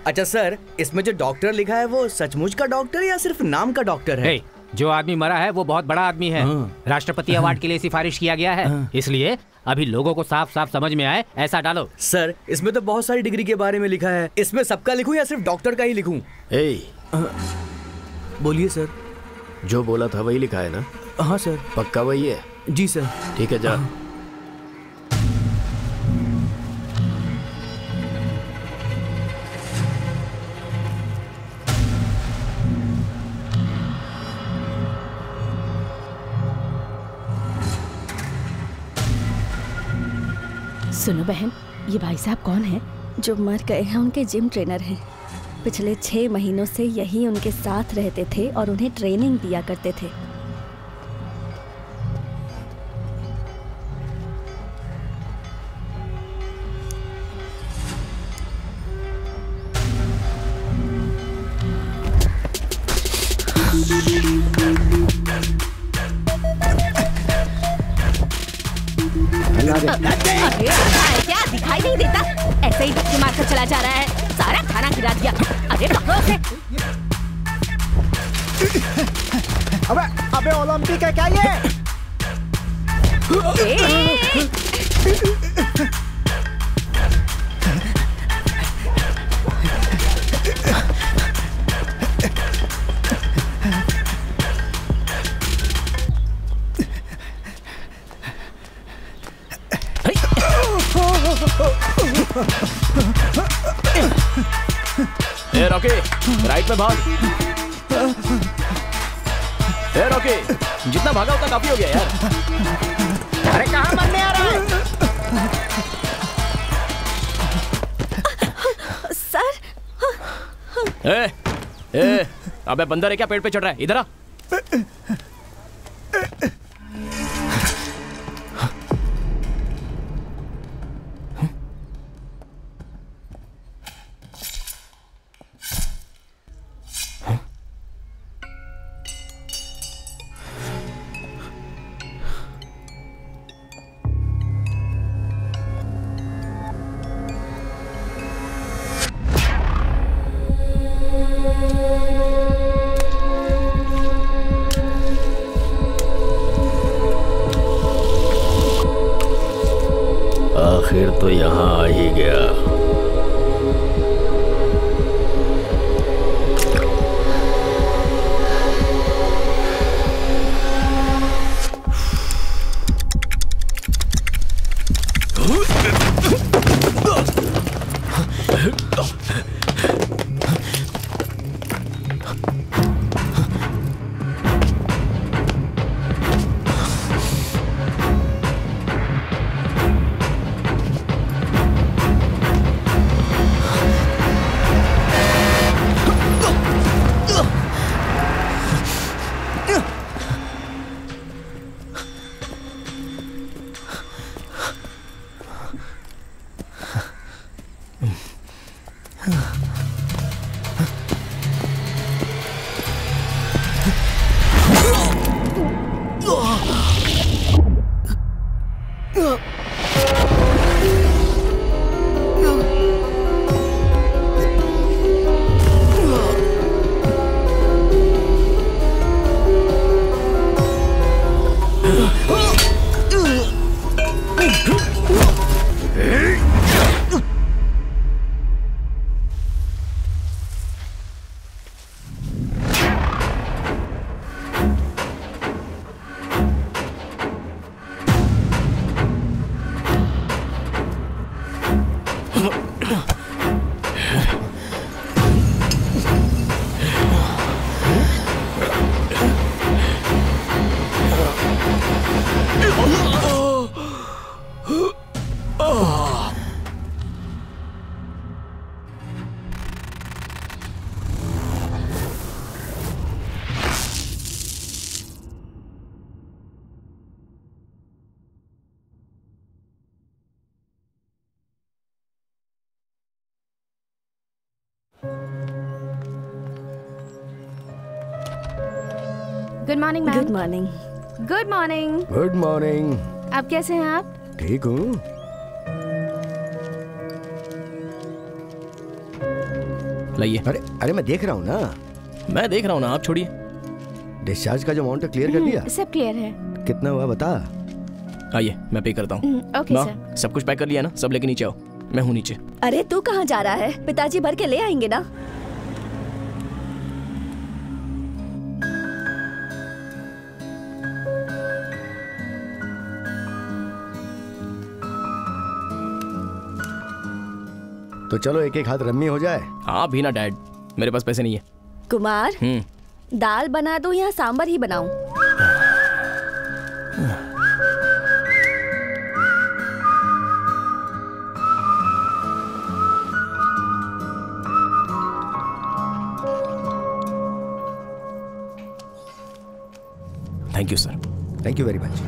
अच्छा सर, इसमें जो डॉक्टर लिखा है वो सचमुच का डॉक्टर या सिर्फ नाम का डॉक्टर है? जो आदमी मरा है वो बहुत बड़ा आदमी है। राष्ट्रपति अवार्ड के लिए सिफारिश किया गया है, इसलिए अभी लोगों को साफ साफ समझ में आए ऐसा डालो। सर, इसमें तो बहुत सारी डिग्री के बारे में लिखा है, इसमें सबका लिखूं या सिर्फ डॉक्टर का ही लिखूं? बोलिए सर। जो बोला था वही लिखा है ना? हाँ सर। पक्का वही है? जी सर। ठीक है, जा। सुनो बहन, ये भाई साहब कौन है? जो मर गए हैं उनके जिम ट्रेनर हैं। पिछले 6 महीनों से यही उनके साथ रहते थे और उन्हें ट्रेनिंग दिया करते थे। अरे क्या दिखाई नहीं देता? ऐसे ही धक्के मारकर चला जा रहा है, सारा खाना गिरा दिया। अरे पकड़ो उसे। अबे ओलंपिक है क्या ये? ए रॉकी, राइट में भाग। ए रॉकी, जितना भागा उतना काफी हो गया यार। अरे कहाँ मरने आ रहा है? सर। अबे बंदर है क्या पेड़ पे चढ़ रहा है? इधर आ। आखिर तो यहाँ आ ही गया। Good morning ma'am. Good morning. Good morning. Good morning. आप कैसे हैं आप? ठीक हूँ। लाइए। अरे मैं देख रहा हूँ ना। मैं देख रहा हूँ ना, आप छोड़िए। डिस्चार्ज का जो अमाउंट है क्लियर कर दिया? सब क्लियर है। कितना हुआ बता। आइए मैं पे करता हूँ। Okay sir. सब कुछ पैक कर लिया ना? सब लेके नीचे आओ, मैं हूँ नीचे। अरे तू कहाँ जा रहा है? पिताजी भर के ले आएंगे ना। तो चलो एक एक हाथ रम्मी हो जाए। हाँ भी ना डैड, मेरे पास पैसे नहीं है। कुमार, दाल बना दूं या सांबर ही बनाऊं? Thank you sir. Thank you very much.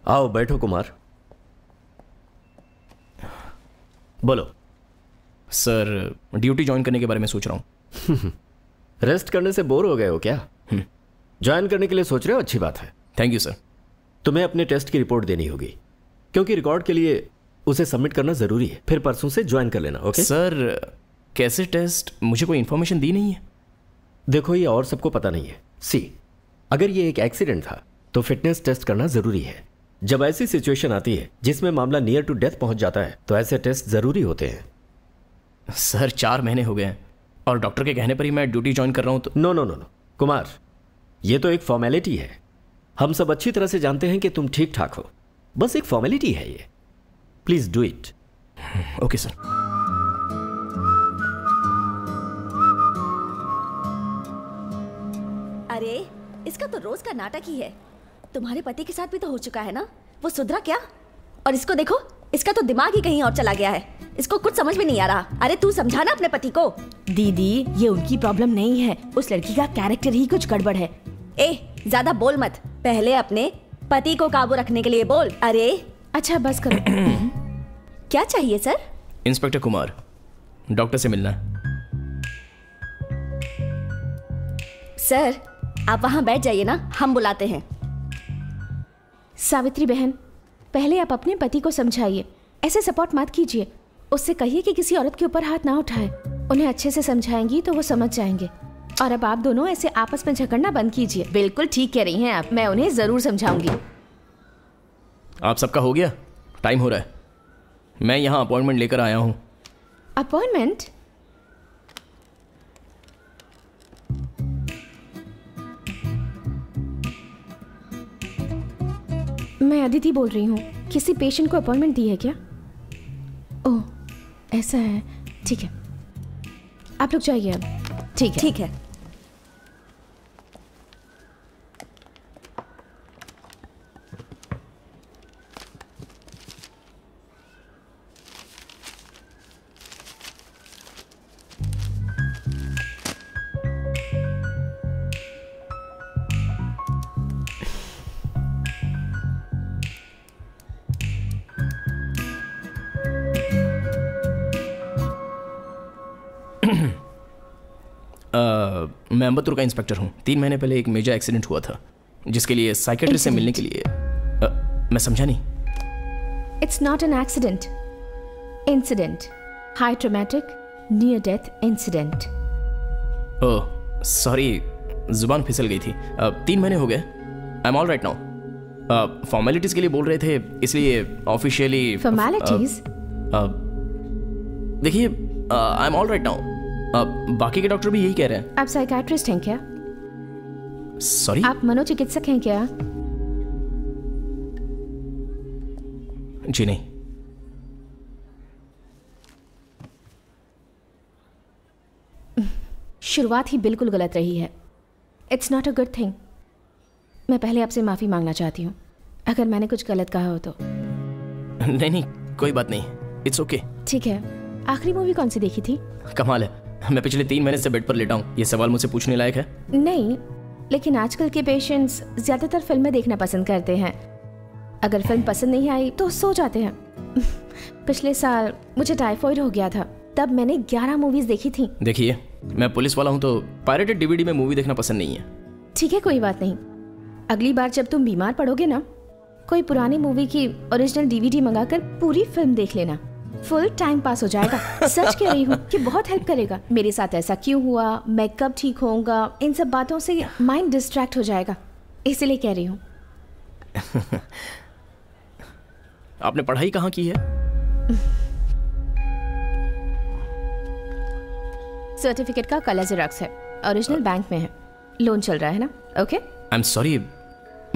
आओ बैठो कुमार। बोलो। सर ड्यूटी ज्वाइन करने के बारे में सोच रहा हूँ। रेस्ट करने से बोर हो गए हो क्या? ज्वाइन करने के लिए सोच रहे हो, अच्छी बात है। Thank you sir. तुम्हें अपने टेस्ट की रिपोर्ट देनी होगी, क्योंकि रिकॉर्ड के लिए उसे सबमिट करना जरूरी है। फिर परसों से ज्वाइन कर लेना। ओके सर, कैसे टेस्ट? मुझे कोई इन्फॉर्मेशन दी नहीं है। देखो ये और सबको पता नहीं है। सी, अगर ये एक एक्सीडेंट था तो फिटनेस टेस्ट करना जरूरी है। जब ऐसी सिचुएशन आती है जिसमें मामला नियर टू डेथ पहुंच जाता है तो ऐसे टेस्ट जरूरी होते हैं। सर 4 महीने हो गए हैं और डॉक्टर के कहने पर ही मैं ड्यूटी ज्वाइन कर रहा हूं। तो no no no no Kumar, ये तो एक फॉर्मेलिटी है। हम सब अच्छी तरह से जानते हैं कि तुम ठीक ठाक हो, बस एक फॉर्मेलिटी है ये। Please do it. Okay sir. अरे इसका तो रोज का नाटक ही है। तुम्हारे पति के साथ भी तो हो चुका है ना, वो सुधरा क्या? और इसको देखो, इसका तो दिमाग ही कहीं और चला गया है। इसको कुछ समझ में नहीं आ रहा। अरे तू समझा ना अपने पति को। दीदी ये उनकी प्रॉब्लम नहीं है, उस लड़की का कैरेक्टर ही कुछ गड़बड़ है। ए ज्यादा बोल मत, पहले अपने पति को काबू रखने के लिए बोल। अरे अच्छा बस करो। क्या चाहिए सर? इंस्पेक्टर कुमार, डॉक्टर से मिलना है। सर आप वहां बैठ जाइए ना, हम बुलाते हैं। सावित्री बहन, पहले आप अपने पति को समझाइए, ऐसे सपोर्ट मत कीजिए। उससे कहिए कि किसी औरत के ऊपर हाथ ना उठाए। उन्हें अच्छे से समझाएंगी तो वो समझ जाएंगे। और अब आप दोनों ऐसे आपस में झगड़ना बंद कीजिए। बिल्कुल ठीक कह रही हैं आप, मैं उन्हें जरूर समझाऊंगी। आप सबका हो गया? टाइम हो रहा है। मैं यहाँ अपॉइंटमेंट लेकर आया हूँ। अपॉइंटमेंट? मैं अदिति बोल रही हूँ। किसी पेशेंट को अपॉइंटमेंट दी है क्या? ओह ऐसा है, ठीक है, आप लोग जाइए अब। ठीक है ठीक है। मैं अम्बत्तूर का इंस्पेक्टर हूँ। 3 महीने पहले एक मेजर एक्सीडेंट हुआ था, जिसके लिए साइकेट्रिस्ट से मिलने के लिए मैं समझा नहीं। It's not an accident, incident, high traumatic near death incident. Oh sorry, जुबान फिसल गई थी। 3 महीने हो गए। आई am all right now. Formalities के लिए बोल रहे थे, इसलिए ऑफिशियली। फॉर्मेलिटीज? देखिए आई एम ऑल राइट नाउ। बाकी के डॉक्टर भी यही कह रहे हैं। आप साइकाट्रिस्ट हैं क्या? सॉरी? आप मनोचिकित्सक हैं क्या? जी नहीं। शुरुआत ही बिल्कुल गलत रही है। It's not a good thing. मैं पहले आपसे माफी मांगना चाहती हूँ अगर मैंने कुछ गलत कहा हो तो। नहीं कोई बात नहीं, इट्स ओके। ठीक है। आखिरी मूवी कौन सी देखी थी? कमाल है, मैं पिछले 3 महीने से बेड पर लेटा हूँ। ये सवाल मुझसे पूछने लायक है? नहीं, लेकिन आजकल के पेशेंट्स ज्यादातर फिल्में देखना पसंद करते हैं। अगर फिल्म पसंद नहीं आई तो सो जाते हैं। पिछले साल मुझे टाइफॉइड हो गया था, तब मैंने 11 मूवीज देखी थी। देखिए मैं पुलिस वाला हूँ तो पायरेटेड डीवीडी में मूवी देखना पसंद नहीं है। ठीक है कोई बात नहीं। अगली बार जब तुम बीमार पड़ोगे ना कोई पुरानी मूवी की ओरिजिनल डीवीडी मंगाकर पूरी फिल्म देख लेना, फुल टाइम पास हो जाएगा। सच कह रही हूँ कि बहुत हेल्प करेगा। मेरे साथ ऐसा क्यों हुआ, मैं कब ठीक होऊंगा, इन सब बातों से माइंड डिस्ट्रैक्ट हो जाएगा, इसलिए कह रही हूँ। आपने पढ़ाई कहाँ की है? सर्टिफिकेट का कलर जेरॉक्स है, ओरिजिनल बैंक में है, लोन चल रहा है ना। ओके, आई एम सॉरी,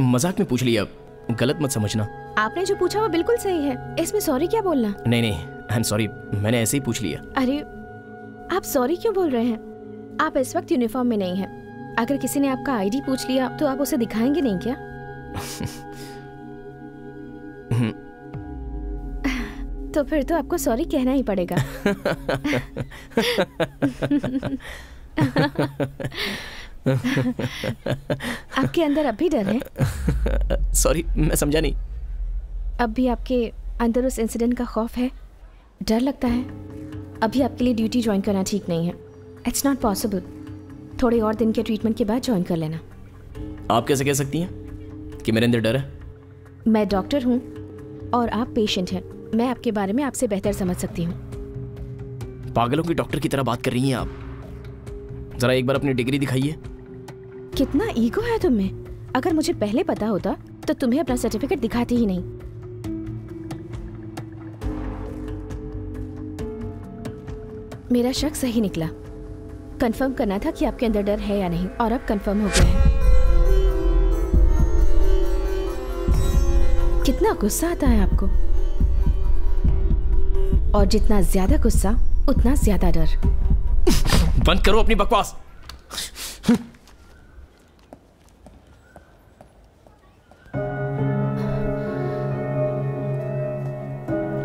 मजाक में पूछ लिया, गलत मत समझना। आपने जो पूछा वो बिल्कुल सही है, इसमें सॉरी क्या बोलना। नहीं नहीं, आई एम सॉरी, मैंने ऐसे ही पूछ लिया। अरे आप सॉरी क्यों बोल रहे हैं? आप इस वक्त यूनिफॉर्म में नहीं हैं। अगर किसी ने आपका आईडी पूछ लिया तो आप उसे दिखाएंगे नहीं क्या? तो फिर तो आपको सॉरी कहना ही पड़ेगा। आपके अंदर अब भी डर है? सॉरी, मैं समझा नहीं। अब भी आपके अंदर उस इंसिडेंट का खौफ है, डर लगता है? अभी आपके लिए ड्यूटी ज्वाइन करना ठीक नहीं है। It's not possible. थोड़े और दिन के ट्रीटमेंट के बाद ज्वाइन कर लेना। आप कैसे कह सकती हैं कि मेरे अंदर डर है? मैं डॉक्टर हूँ और आप पेशेंट हैं। मैं आपके बारे में आपसे बेहतर समझ सकती हूँ। पागलों की डॉक्टर की तरह बात कर रही हैं आप। जरा एक बार अपनी डिग्री दिखाइए। कितना ईगो है तुम में। अगर मुझे पहले पता होता तो तुम्हें अपना सर्टिफिकेट दिखाती ही नहीं। मेरा शक सही निकला। कंफर्म करना था कि आपके अंदर डर है या नहीं, और अब कंफर्म हो गया है। कितना गुस्सा आता है आपको, और जितना ज्यादा गुस्सा उतना ज्यादा डर। बंद करो अपनी बकवास।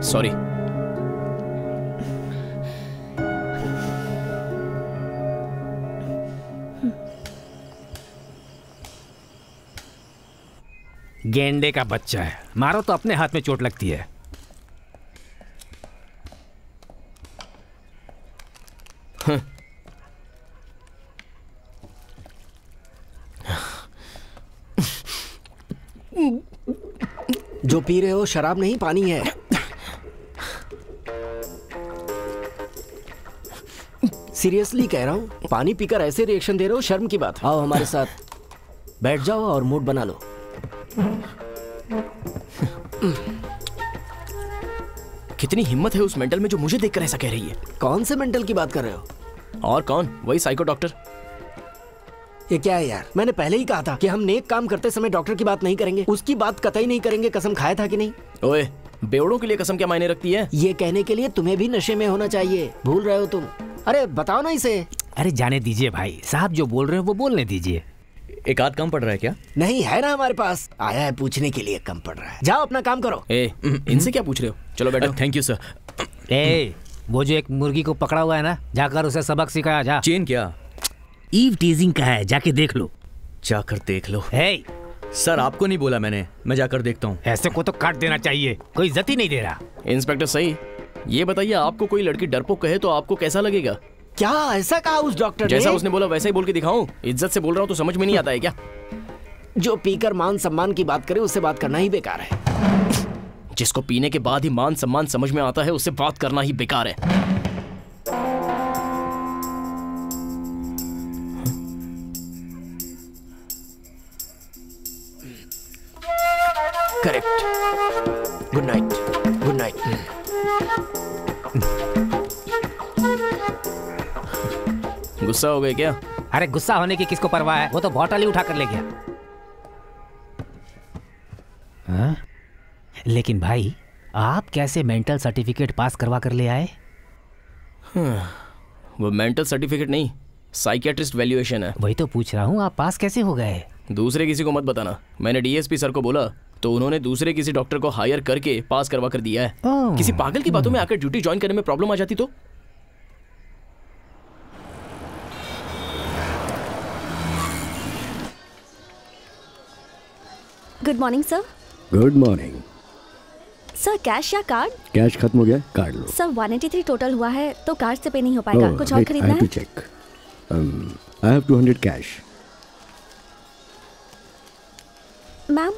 सॉरी। गेंडे का बच्चा है, मारो तो अपने हाथ में चोट लगती है। जो पी रहे हो शराब नहीं, पानी है। सीरियसली कह रहा हूँ, पानी पीकर ऐसे रिएक्शन दे रहे हो, शर्म की बात है। आओ हमारे साथ, बैठ जाओ और मूड बना लो। कितनी हिम्मत है उस मेंटल में जो मुझे देखकर ऐसा कह रही है। कौन से मेंटल की बात कर रहे हो? और कौन? वही साइको डॉक्टर। ये क्या है यार, मैंने पहले ही कहा था कि हम नेक काम करते समय डॉक्टर की बात नहीं करेंगे। उसकी बात कतई नहीं करेंगे। कसम खाया था कि नहीं? ओए, बेवड़ों के लिए कसम क्या मायने रखती है? ये कहने के लिए तुम्हें भी नशे में होना चाहिए। भूल रहे हो तुम। अरे बताओ ना इसे। अरे जाने दीजिए भाई साहब, जो बोल रहे हो वो बोलने दीजिए। एक आध कम पड़ रहा है क्या? नहीं है ना, हमारे पास आया है पूछने के लिए कम पड़ रहा है। जाओ अपना काम करो। इनसे क्या पूछ रहे हो? चलो बैठो। Thank you sir. वो जो एक मुर्गी को पकड़ा हुआ है ना, जाकर उसे सबक सिखाया जा। चेन क्या? ईव टीजिंग का है, जाके देख लो। जाकर देख लो। सर आपको नहीं बोला मैंने, मैं जाकर देखता हूँ। ऐसे को तो काट देना चाहिए, कोई इज्जत ही नहीं दे रहा। इंस्पेक्टर सही, ये बताइए आपको कोई लड़की डरपोक कहे तो आपको कैसा लगेगा? क्या ऐसा कहा उस डॉक्टर ने? जैसा उसने बोला वैसा ही बोल के दिखाऊं? इज्जत से बोल रहा हूँ तो समझ में नहीं आता है क्या? जो पीकर मान सम्मान की बात करे उससे बात करना ही बेकार है। जिसको पीने के बाद ही मान सम्मान समझ में आता है उससे बात करना ही बेकार है। Correct. Good night. Good night. गुस्सा हो गए क्या? अरे गुस्सा होने की किसको परवाह है, वो तो बॉटल ही उठा कर ले गया। हाँ? लेकिन भाई आप कैसे मेंटल सर्टिफिकेट पास करवा कर ले आए? वो मेंटल सर्टिफिकेट नहीं, साइकियाट्रिस्ट वैल्यूएशन है। वही तो पूछ रहा हूँ, आप पास कैसे हो गए? दूसरे किसी को मत बताना। मैंने डीएसपी सर को बोला तो उन्होंने दूसरे किसी डॉक्टर को हायर करके पास करवा कर दिया है। किसी पागल की बातों में आकर ड्यूटी ज्वाइन करने में प्रॉब्लम आ जाती तो? Good morning sir. Good morning sir, cash या कार्ड? कैश खत्म हो गया, कार्ड लो। सर 183 टोटल हुआ है तो कार्ड से पे नहीं हो पाएगा। कुछ और खरीदना है? Check. I have 200 cash. Ma'am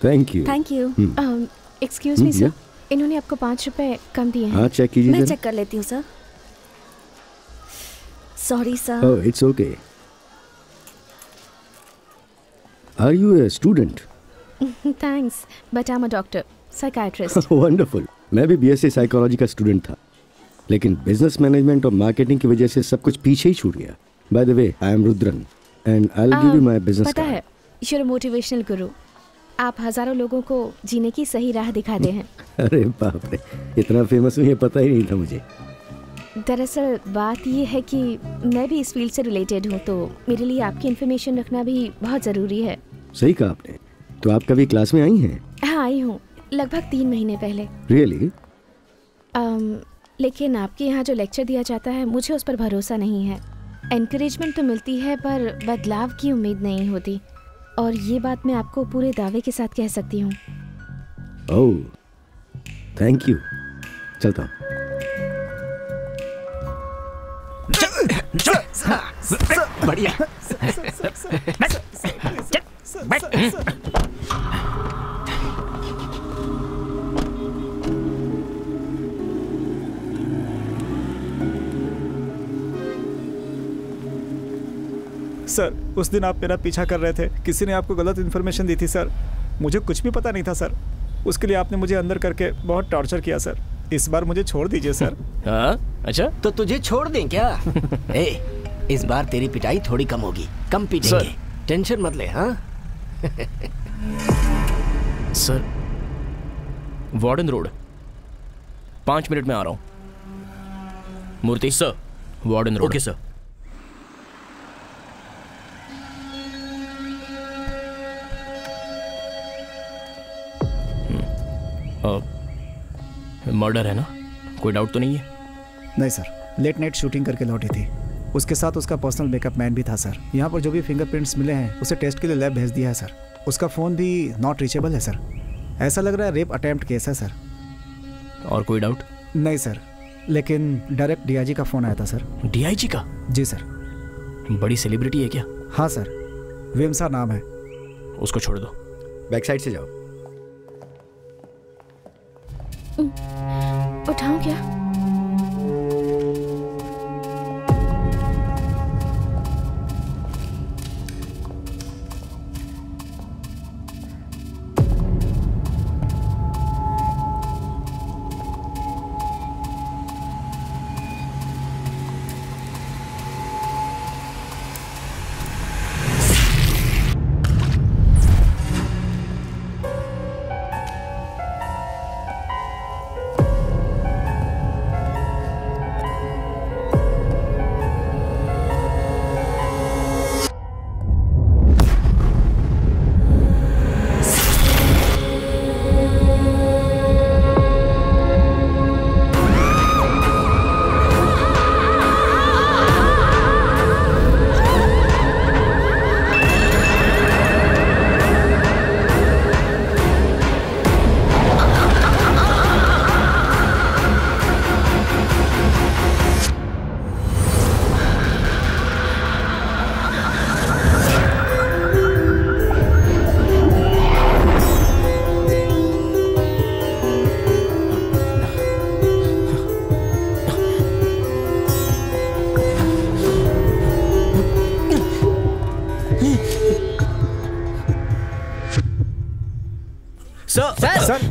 thank you. Thank you. Excuse me sir, इन्होंने आपको 5 रुपए कम दिए हैं। हाँ चेक कीजिए। मैं चेक कर लेती हूँ sir. Sorry sir. Oh it's okay. Are you a student? Thanks, but I am a doctor, psychiatrist. Wonderful. मैं भी बीएससी साइकोलॉजी का स्टूडेंट था, लेकिन बिजनेस मैनेजमेंट और मार्केटिंग की वजह से सब कुछ पीछे ही छूट गया। By the way I am Rudran and I will give you my business पता है, यू आर अ मोटिवेशनल गुरु। आप हजारों लोगों को जीने की सही राह दिखाते हैं। अरे बाप रे, इतना फेमस हूँ ये पता ही नहीं था मुझे। दरअसल बात ये है कि मैं भी इस फील्ड से रिलेटेड हूँ, तो मेरे लिए आपकी इन्फॉर्मेशन रखना भी बहुत ज़रूरी है। सही कहा आपने। तो आप कभी क्लास में आई हैं? हाँ आई हूँ, लगभग 3 महीने पहले। रियली? लेकिन आपके यहाँ जो लेक्चर दिया जाता है मुझे उस पर भरोसा नहीं है। एनकरेजमेंट तो मिलती है पर बदलाव की उम्मीद नहीं होती, और ये बात मैं आपको पूरे दावे के साथ कह सकती हूँ। Oh thank you. चलता हूँ। बढ़िया। सर उस दिन आप मेरा पीछा कर रहे थे, किसी ने आपको गलत इन्फॉर्मेशन दी थी सर। मुझे कुछ भी पता नहीं था सर। उसके लिए आपने मुझे अंदर करके बहुत टॉर्चर किया सर। इस बार मुझे छोड़ दीजिए सर। हाँ अच्छा, तो तुझे छोड़ दें क्या? ए, इस बार तेरी पिटाई थोड़ी कम होगी, कम पीटेंगे, टेंशन मत ले। हाँ सर, वार्डन रोड 5 मिनट में आ रहा हूँ। Murthy sir, Warden Road. Okay sir. Murder है ना? कोई डाउट तो नहीं है? नहीं सर, लेट नाइट शूटिंग करके लौटी थी। उसके साथ उसका पर्सनल बैकअप मैन भी था सर। यहाँ पर जो भी फिंगरप्रिंट्स मिले हैं उसे टेस्ट के लिए लैब भेज दिया है सर। उसका फ़ोन भी नॉट रीचेबल है सर। ऐसा लग रहा है रेप अटेम्प्ट केस है सर। और कोई डाउट? नहीं सर, लेकिन डायरेक्ट डीआईजी का फ़ोन आया था सर। डीआईजी का? जी सर। बड़ी सेलिब्रिटी है क्या? हाँ सर, वेमसा नाम है। उसको छोड़ दो। बैक साइड से जाओ। उठाऊं क्या?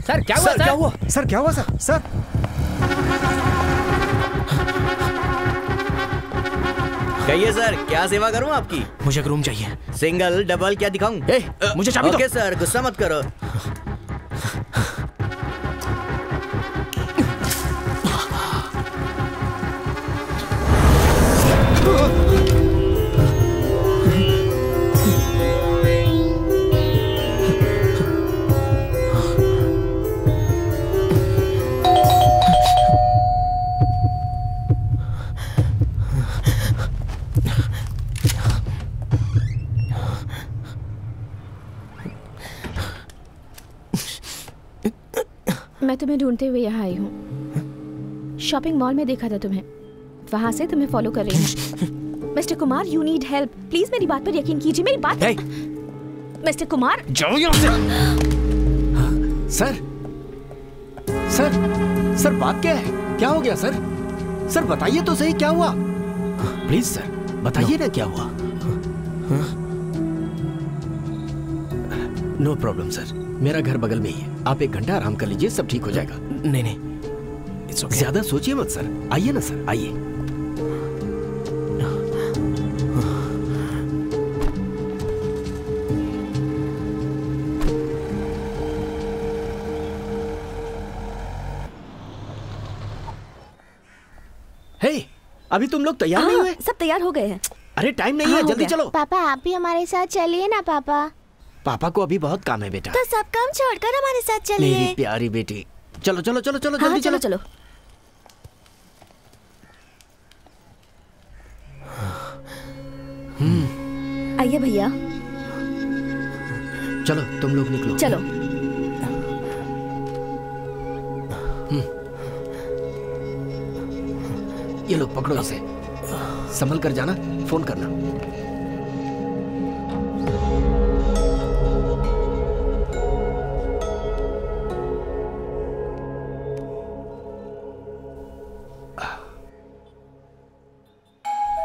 सर क्या हुआ? क्या हुआ सर? क्या हुआ सर? सर कहिए सर, क्या सेवा करूं आपकी? मुझे एक रूम चाहिए। सिंगल, डबल, क्या दिखाऊं? मुझे चाबी दो। ओके सर, गुस्सा मत करो। मैं तुम्हें ढूंढते हुए यहाँ आई हूँ। शॉपिंग मॉल में देखा था तुम्हें, वहां से तुम्हें फॉलो कर रही हूँ। Mister Kumar, you need help. Please मेरी बात पर यकीन कीजिए। मेरी बात। मिस्टर कुमार, जाओ यहाँ से। सर सर सर बात क्या है? क्या हो गया सर? सर बताइए तो सही क्या हुआ? प्लीज सर बताइए ना क्या हुआ। नो प्रॉब्लम सर, मेरा घर बगल में ही है, आप 1 घंटा आराम कर लीजिए, सब ठीक हो जाएगा। नहीं नहीं, इट्स ओके। ज्यादा सोचिए मत सर, आइए ना सर, आइए। हे, अभी तुम लोग तैयार नहीं हुए? सब तैयार हो गए हैं। अरे टाइम नहीं है, जल्दी चलो। पापा आप भी हमारे साथ चलिए ना पापा। पापा को अभी बहुत काम है बेटा। तो सब काम छोड़कर हमारे साथ चलिए। मेरी प्यारी बेटी, चलो चलो चलो चलो हाँ, जल्दी चलो चलो। आइए भैया। चलो तुम लोग निकलो। चलो। ये लो पकड़ो इसे, संभल कर जाना, फोन करना।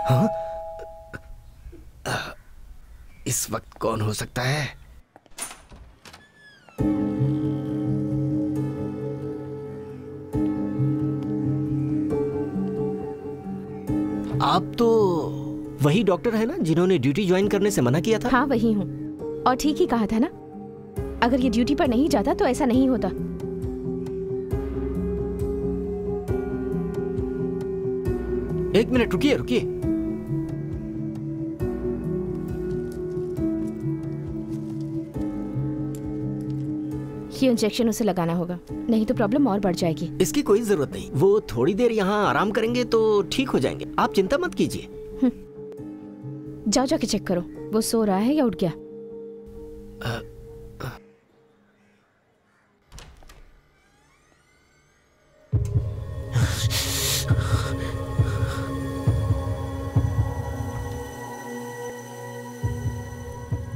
हाँ? इस वक्त कौन हो सकता है? आप तो वही डॉक्टर है ना जिन्होंने ड्यूटी ज्वाइन करने से मना किया था? हाँ वही हूँ, और ठीक ही कहा था ना, अगर ये ड्यूटी पर नहीं जाता तो ऐसा नहीं होता। एक मिनट रुकिए रुकिए। ये इंजेक्शन उसे लगाना होगा, नहीं तो प्रॉब्लम और बढ़ जाएगी। इसकी कोई जरूरत नहीं, वो थोड़ी देर यहाँ आराम करेंगे तो ठीक हो जाएंगे, आप चिंता मत कीजिए। जाओ जाके चेक करो वो सो रहा है या उठ गया।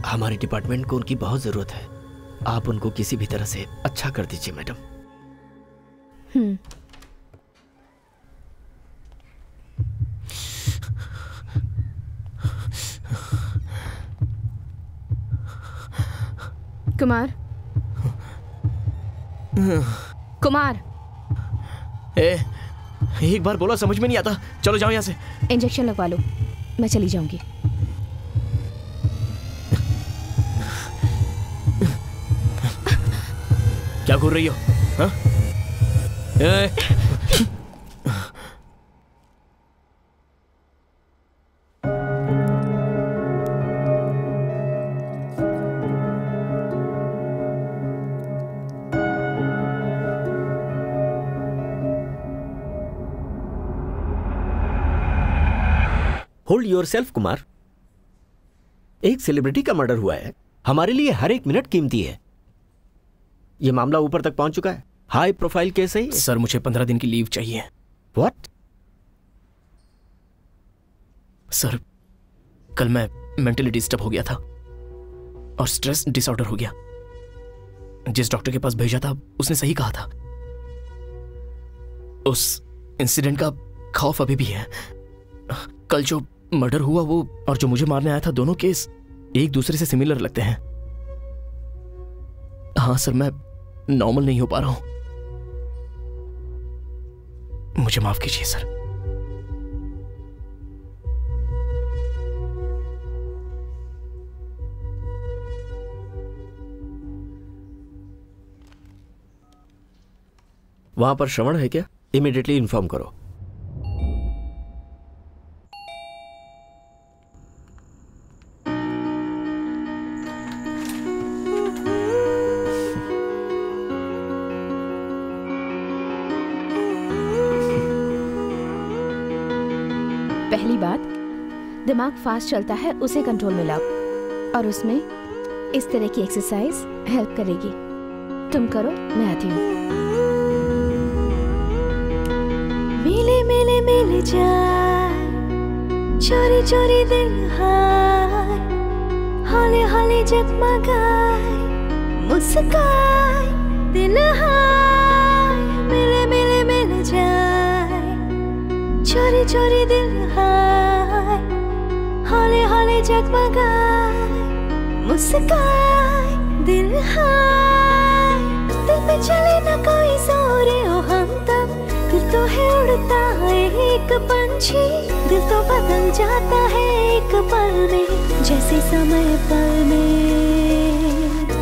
हमारे डिपार्टमेंट को उनकी बहुत जरूरत है, आप उनको किसी भी तरह से अच्छा कर दीजिए मैडम। कुमार, कुमार। एक बार बोला समझ में नहीं आता, चलो जाओ यहाँ से। इंजेक्शन लगवा लो, मैं चली जाऊंगी। क्या घूर रही हो? हाँ? होल्ड योरसेल्फ कुमार, एक सेलिब्रिटी का मर्डर हुआ है, हमारे लिए हर एक मिनट कीमती है। यह मामला ऊपर तक पहुंच चुका है, हाई प्रोफाइल केस है। सर मुझे 15 दिन की लीव चाहिए। व्हाट? सर कल मैं मेंटली डिस्टर्ब हो गया था और स्ट्रेस डिसऑर्डर हो गया। जिस डॉक्टर के पास भेजा था उसने सही कहा था। उस इंसिडेंट का खौफ अभी भी है। कल जो मर्डर हुआ वो और जो मुझे मारने आया था, दोनों केस एक दूसरे से सिमिलर लगते हैं। हाँ सर, मैं नॉर्मल नहीं हो पा रहा हूं, मुझे माफ कीजिए सर। वहां पर श्रवण है क्या? इमीडिएटली इन्फॉर्म करो। पहली बात, दिमाग फास्ट चलता है, उसे कंट्रोल में लाओ, और उसमें इस तरह की एक्सरसाइज हेल्प करेगी। तुम करो, मैं आती हूँ। मिले मिले मिल जाए, चोरी चोरी दिल हाय, हौले हौले जगमगाए, मुस्काए, दिल हाय मिले मिले मिल जाए चोरी चोरी दिल हाय हौले हौले जगमगाए मुस्काए दिल हाय दिल पे चले ना कोई जोर ओ हमदम दिल तो है उड़ता है एक पंछी दिल तो बदल जाता है एक पल में जैसे समय पल में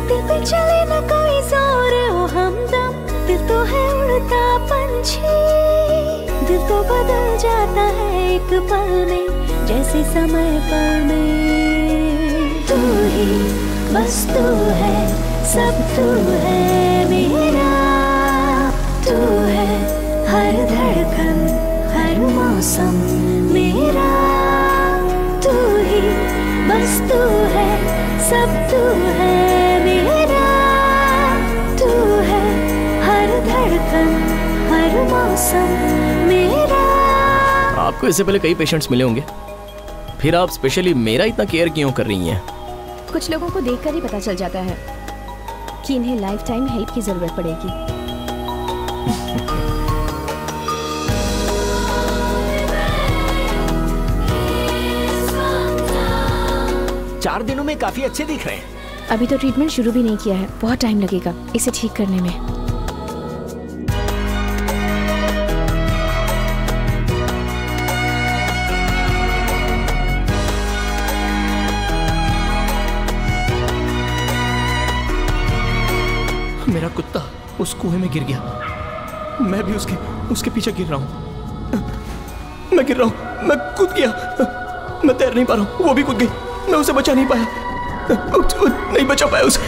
दिल पे चले ना कोई जोर ओ हमदम दिल तो है उड़ता पंछी दिल तो बदल जाता है एक पल में जैसे समय पल में तू ही बस तू है सब तू है मेरा तू है हर धड़कन हर मौसम मेरा तू ही बस तू है सब तू है मेरा तू है हर धड़कन हर मौसम मेरा। आपको इससे पहले कई पेशेंट्स मिले होंगे, फिर आप स्पेशली मेरा इतना केयर क्यों कर रही हैं? कुछ लोगों को देखकर ही पता चल जाता है कि इन्हें लाइफ टाइम हेल्प की जरूरत पड़ेगी। 4 दिनों में काफी अच्छे दिख रहे हैं। अभी तो ट्रीटमेंट शुरू भी नहीं किया है, बहुत टाइम लगेगा इसे ठीक करने में। मेरा कुत्ता उस कुएं में गिर गया, मैं भी उसके पीछे गिर रहा हूँ। मैं गिर रहा हूँ, मैं कूद गया, मैं तैर नहीं पा रहा हूँ, वो भी कूद गई, मैं उसे बचा नहीं पाया, नहीं बचा पाया उसे।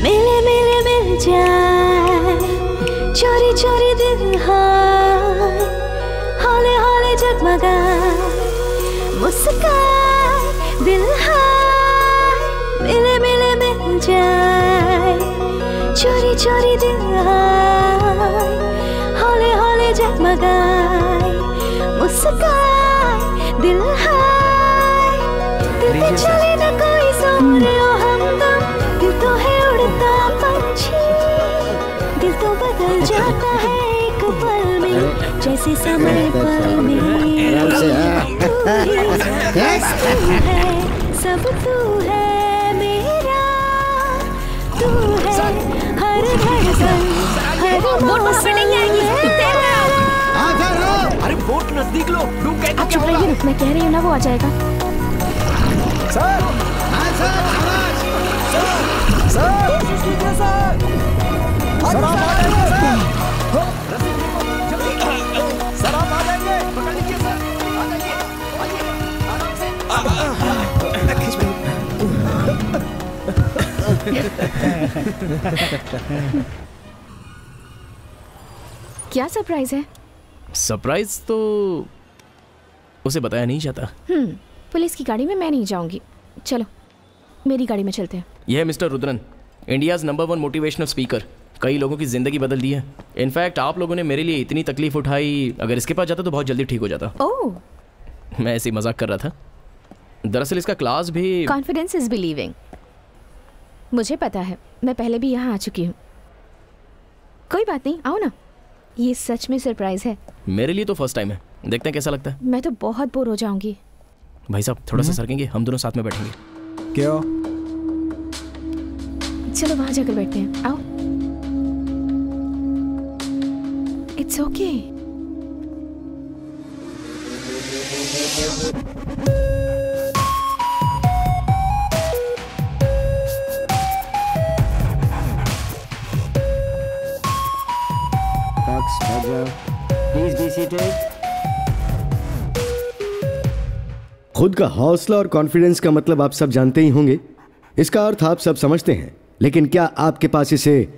मिले मिले मिल जाए चोरी चोरी दिल हाय हौले हौले जगमगाए मुस्काए दिल हाय मिले मिले मिल जाए चोरी चोरी दिल हाय हौले हौले जगमगाए मुस्काए दिल हाय दिल पे चले ना कोई जोर ओ हमदम दिल तो है उड़ता पंछी दिल तो बदल जाता है एक पल में जैसे समय पल में बस तू है सब तू है मेरा तू है हर धड़कन हर मौसम मेरा। अरे बोट नजदीक लो, डूब गए तो आप क्या चुप होगा? रहिए, मैं कह रही हूँ ना वो आ जाएगा। सर क्या सरप्राइज है? सरप्राइज तो उसे बताया नहीं जाता। पुलिस की गाड़ी में मैं नहीं जाऊंगी, चलो मेरी गाड़ी में चलते हैं। यह है mister Rudran, India's number 1 motivational speaker. कई लोगों की जिंदगी बदल दी है। इनफैक्ट आप लोगों ने मेरे लिए इतनी तकलीफ उठाई, अगर इसके पास जाता तो बहुत जल्दी ठीक हो जाता। ओह, मैं ऐसे ही मजाक कर रहा था। दरअसल इसका क्लास भी कॉन्फिडेंस इज बिलीविंग। मुझे पता है, मैं पहले भी यहाँ आ चुकी हूँ। कोई बात नहीं, आओ ना। ये सच में सरप्राइज है। मेरे लिए तो फर्स्ट टाइम है, देखते हैं कैसा लगता है। मैं तो बहुत बोर हो जाऊंगी। भाई साहब थोड़ा सा सरकेंगे, हम दोनों साथ में बैठेंगे। क्यों? चलो वहां जाकर बैठते हैं, आओ। It's okay. Please be seated. खुद का हौसला और कॉन्फिडेंस का मतलब आप सब जानते ही होंगे। इसका अर्थ आप सब समझते हैं, लेकिन क्या आपके पास इसे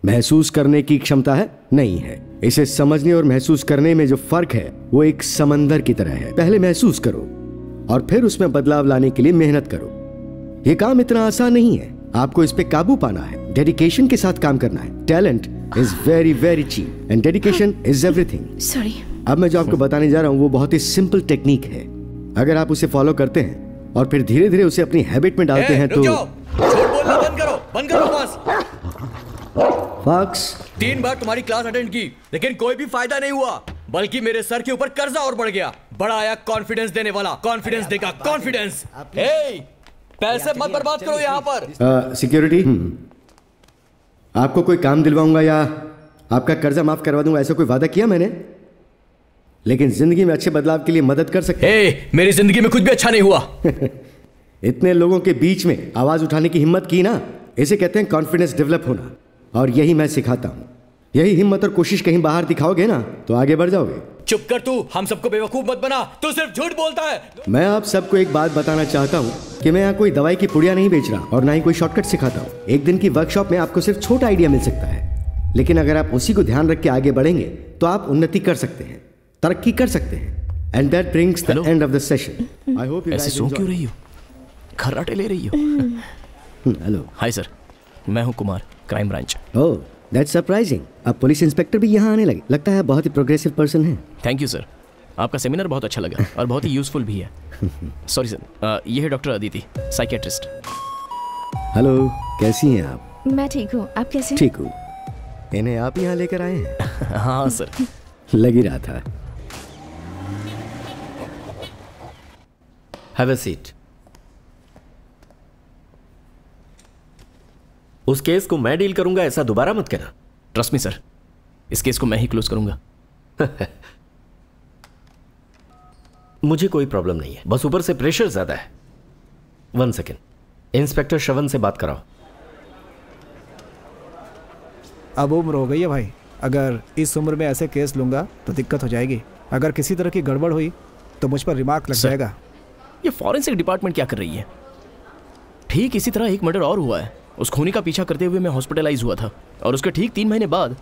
महसूस करने की क्षमता है? नहीं है। इसे समझने और महसूस करने में जो फर्क है वो एक समंदर की तरह है। पहले महसूस करो और फिर उसमें बदलाव लाने के लिए मेहनत करो। यह काम इतना आसान नहीं है। आपको इस पे काबू पाना है, डेडिकेशन के साथ काम करना है। Talent is very very cheap and dedication is everything. Sorry. अब मैं जो आपको बताने जा रहा हूँ वो बहुत ही सिंपल टेक्निक है। अगर आप उसे फॉलो करते हैं और फिर धीरे धीरे उसे अपनी हैबिट में डालते हैं तो झूठ बोलना बंद करो बस। फॉक्स 3 बार तुम्हारी क्लास अटेंड की लेकिन कोई भी फायदा नहीं हुआ, बल्कि मेरे सर के ऊपर कर्जा और बढ़ गया। बड़ा आया कॉन्फिडेंस देने वाला, कॉन्फिडेंस देगा कॉन्फिडेंस। पैसे मत बर्बाद करो यहाँ पर। सिक्योरिटी, आपको कोई काम दिलवाऊंगा या आपका कर्जा माफ करवा दूंगा ऐसा कोई वादा किया मैंने? लेकिन जिंदगी में अच्छे बदलाव के लिए मदद कर सकते हैं। मेरी जिंदगी में कुछ भी अच्छा नहीं हुआ। इतने लोगों के बीच में आवाज उठाने की हिम्मत की ना, इसे कहते हैं कॉन्फिडेंस डेवलप होना। और यही मैं सिखाता हूँ। यही हिम्मत और कोशिश कहीं बाहर दिखाओगे ना तो आगे बढ़ जाओगे। चुप कर तू, हम सबको बेवकूफ मत बना, तू सिर्फ झूठ बोलता है। मैं आप सबको एक बात बताना चाहता हूँ कि मैं यहाँ कोई दवाई की पुड़िया नहीं बेच रहा और ना ही कोई शॉर्टकट सिखाता हूँ। एक दिन की वर्कशॉप में आपको सिर्फ छोटा आइडिया मिल सकता है, लेकिन अगर आप उसी को ध्यान रख के आगे बढ़ेंगे तो आप उन्नति कर सकते हैं, तरक्की कर सकते हैं। And that brings the end of the session. I hope ऐसे सो क्यों रही हो? खर्राटे ले रही हो? हेलो। हाय सर, मैं हूँ Kumar, crime branch. Oh, that's surprising. अब पुलिस इंस्पेक्टर भी यहाँ आने लगे। लगता है बहुत ही प्रोग्रेसिव पर्सन है। थैंक यू सर, आपका सेमिनार बहुत अच्छा लगा और बहुत ही यूजफुल भी है। सॉरी सर, ये है डॉक्टर अदिति, साइकियाट्रिस्ट। हेलो, कैसी हैं आप? मैं ठीक हूँ, आप कैसे? ठीक हूँ। इन्हें आप यहाँ लेकर आए हैं? हाँ सर, लग ही रहा था। Have a seat. उस केस को मैं डील करूंगा ऐसा दोबारा मत कहना। ट्रस्ट मी सर, इस केस को मैं ही क्लोज करूंगा। मुझे कोई प्रॉब्लम नहीं है, बस ऊपर से प्रेशर ज्यादा है। 1 सेकेंड, इंस्पेक्टर श्रवण से बात कराओ। अब उम्र हो गई है भाई, अगर इस उम्र में ऐसे केस लूंगा तो दिक्कत हो जाएगी। अगर किसी तरह की गड़बड़ हुई तो मुझ पर रिमार्क लग जाएगा। ये फॉरेंसिक डिपार्टमेंट क्या कर रही है? ठीक इसी तरह एक मर्डर और हुआ है। उस खूनी का पीछा करते हुए मैं हॉस्पिटलाइज हुआ था और उसके ठीक 3 महीने बाद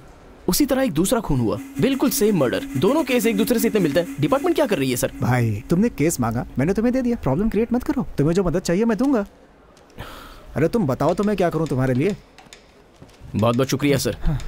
उसी तरह एक दूसरा खून हुआ, बिल्कुल सेम मर्डर। दोनों केस एक दूसरे से इतने मिलते हैं। डिपार्टमेंट क्या कर रही है सर? भाई तुमने केस मांगा, मैंने तुम्हें दे दिया। प्रॉब्लम क्रिएट मत करो। तुम्हें जो मदद चाहिए मैं दूंगा। अरे तुम बताओ तो मैं क्या करूं तुम्हारे लिए। बहुत बहुत शुक्रिया सर। हाँ।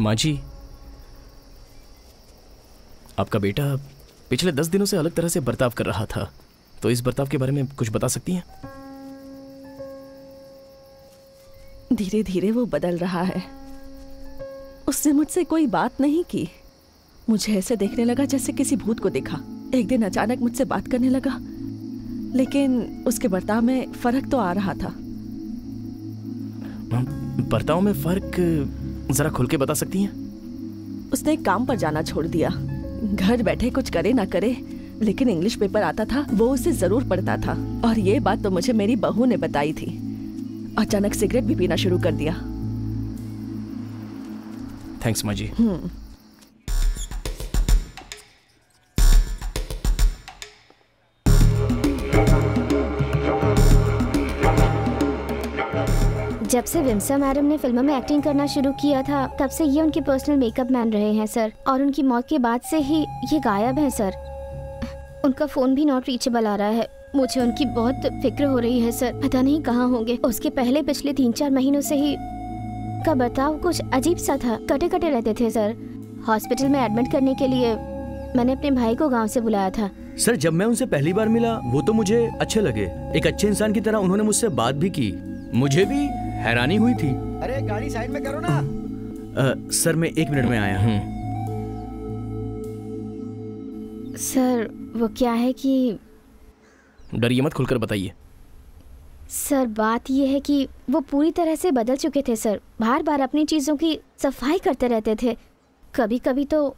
माँ जी, आपका बेटा पिछले 10 दिनों से अलग तरह से बर्ताव कर रहा था, तो इस बर्ताव के बारे में कुछ बता सकती हैं? धीरे धीरे वो बदल रहा है। उसने मुझसे कोई बात नहीं की। मुझे ऐसे देखने लगा जैसे किसी भूत को देखा। एक दिन अचानक मुझसे बात करने लगा, लेकिन उसके बर्ताव में फर्क तो आ रहा था। बर्ताव में फर्क जरा खुल के बता सकती हैं? उसने एक काम पर जाना छोड़ दिया। घर बैठे कुछ करे ना करे, लेकिन इंग्लिश पेपर आता था, वो उसे जरूर पढ़ता था। और ये बात तो मुझे मेरी बहू ने बताई थी। अचानक सिगरेट भी पीना शुरू कर दिया। थैंक्स माँ जी। जब से विमसा मैडम ने फिल्मों में एक्टिंग करना शुरू किया था, तब से ये उनके पर्सनल मेकअप मैन रहे हैं सर। और उनकी मौत के बाद से ही ये गायब है सर। उनका फोन भी नॉट रीचेबल आ रहा है। मुझे उनकी बहुत फिक्र हो रही है सर, पता नहीं कहाँ होंगे। उसके पहले पिछले 3-4 महीनों से ही का बर्ताव कुछ अजीब सा था, कटे कटे रहते थे सर। हॉस्पिटल में एडमिट करने के लिए मैंने अपने भाई को गाँव से बुलाया था। सर जब मैं उनसे पहली बार मिला वो तो मुझे अच्छे लगे। एक अच्छे इंसान की तरह उन्होंने मुझसे बात भी की। मुझे भी हैरानी हुई थी। अरे गाड़ी साइड में करो ना। सर मैं 1 मिनट में आया। सर वो क्या है कि डरिए मत, खुलकर बताइए। सर बात ये है कि वो पूरी तरह से बदल चुके थे सर। बार बार अपनी चीज़ों की सफाई करते रहते थे। कभी कभी तो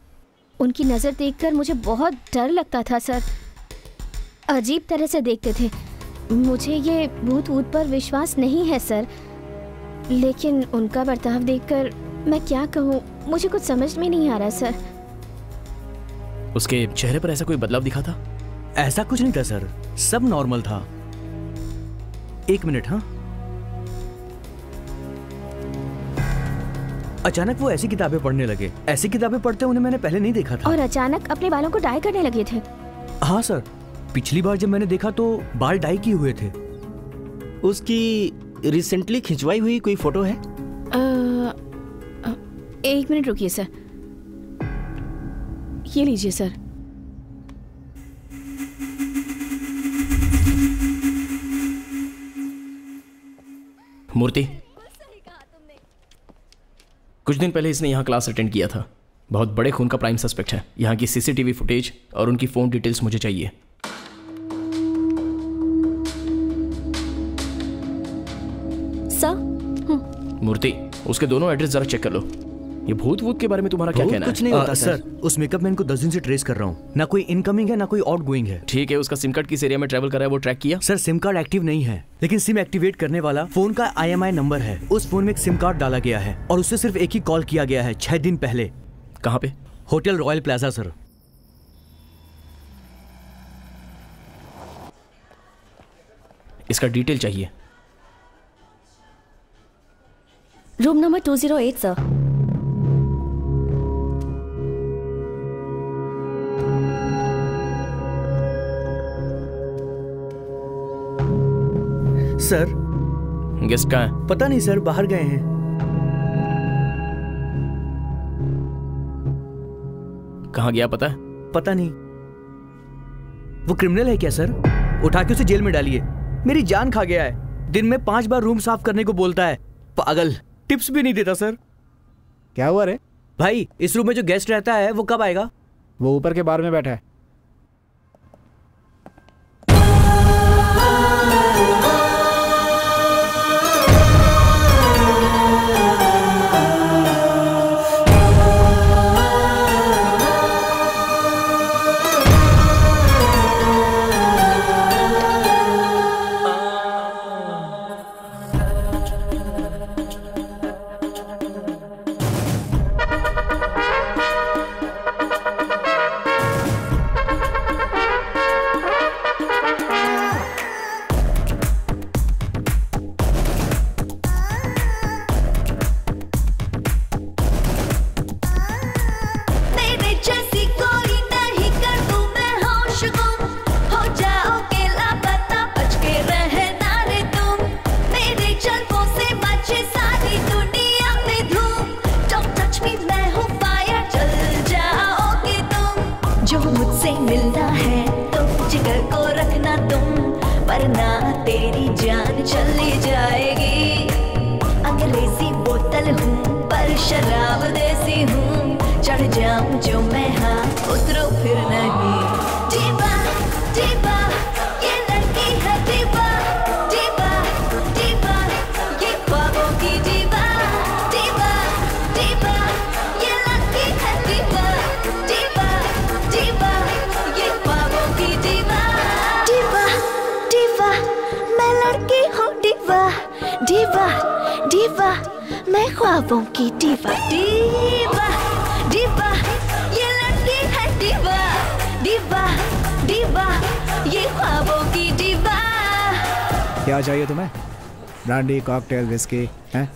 उनकी नज़र देखकर मुझे बहुत डर लगता था सर। अजीब तरह से देखते थे। मुझे ये भूत वूत पर विश्वास नहीं है सर, लेकिन उनका बर्ताव देखकर मैं क्या कहूँ, मुझे कुछ समझ में नहीं आ रहा सर। उसके चेहरे पर ऐसा कोई बदलाव दिखा था? ऐसा कुछ नहीं था सर, सब नॉर्मल था। एक मिनट। हाँ, अचानक वो ऐसी किताबें पढ़ने लगे। ऐसी किताबें पढ़ते उन्हें मैंने पहले नहीं देखा था। और अचानक अपने बालों को डाई करने लगे थे। हाँ सर, पिछली बार जब मैंने देखा तो बाल डाई किए हुए थे। उसकी रिसेंटली खिंचवाई हुई कोई फोटो है? एक मिनट रुकिए सर, ये लीजिए सर। मूर्ति, कुछ दिन पहले इसने यहाँ क्लास अटेंड किया था। बहुत बड़े खून का प्राइम सस्पेक्ट है। यहाँ की सीसीटीवी फुटेज और उनकी फोन डिटेल्स मुझे चाहिए। मूर्ति, उसके दोनों एड्रेस जरा चेक कर लो। ये भूत वूत के बारे में तुम्हारा क्या कहना है? कुछ नहीं होता सर। उस मेकअप मैन को 10 दिन से ट्रेस कर रहा हूँ। ना कोई इनकमिंग है ना कोई आउटगोइंग है। ठीक है, उसका सिम कार्ड किस एरिया में ट्रैवल कर रहा है वो ट्रैक किया? सर सिम कार्ड एक्टिव नहीं है, लेकिन सिम एक्टिवेट करने वाला फोन का IMI नंबर है। उस फोन में एक सिम कार्ड डाला गया है और उससे सिर्फ एक ही कॉल किया गया है 6 दिन पहले। कहाँ पे? Hotel royal plaza sir. इसका डिटेल चाहिए। Room number 208 sir. Sir guest कहाँ है? पता नहीं सर, बाहर गए हैं। कहाँ गया पता है? पता नहीं। वो क्रिमिनल है क्या सर? उठा के उसे जेल में डालिए। मेरी जान खा गया है। दिन में 5 बार रूम साफ करने को बोलता है। पागल, टिप्स भी नहीं देता सर। क्या हुआ रे भाई? इस रूम में जो गेस्ट रहता है वो कब आएगा? वो ऊपर के बार में बैठा है। क्या चाहिए तुम्हें? ब्रांडी, कॉकटेल, विस्की हैं?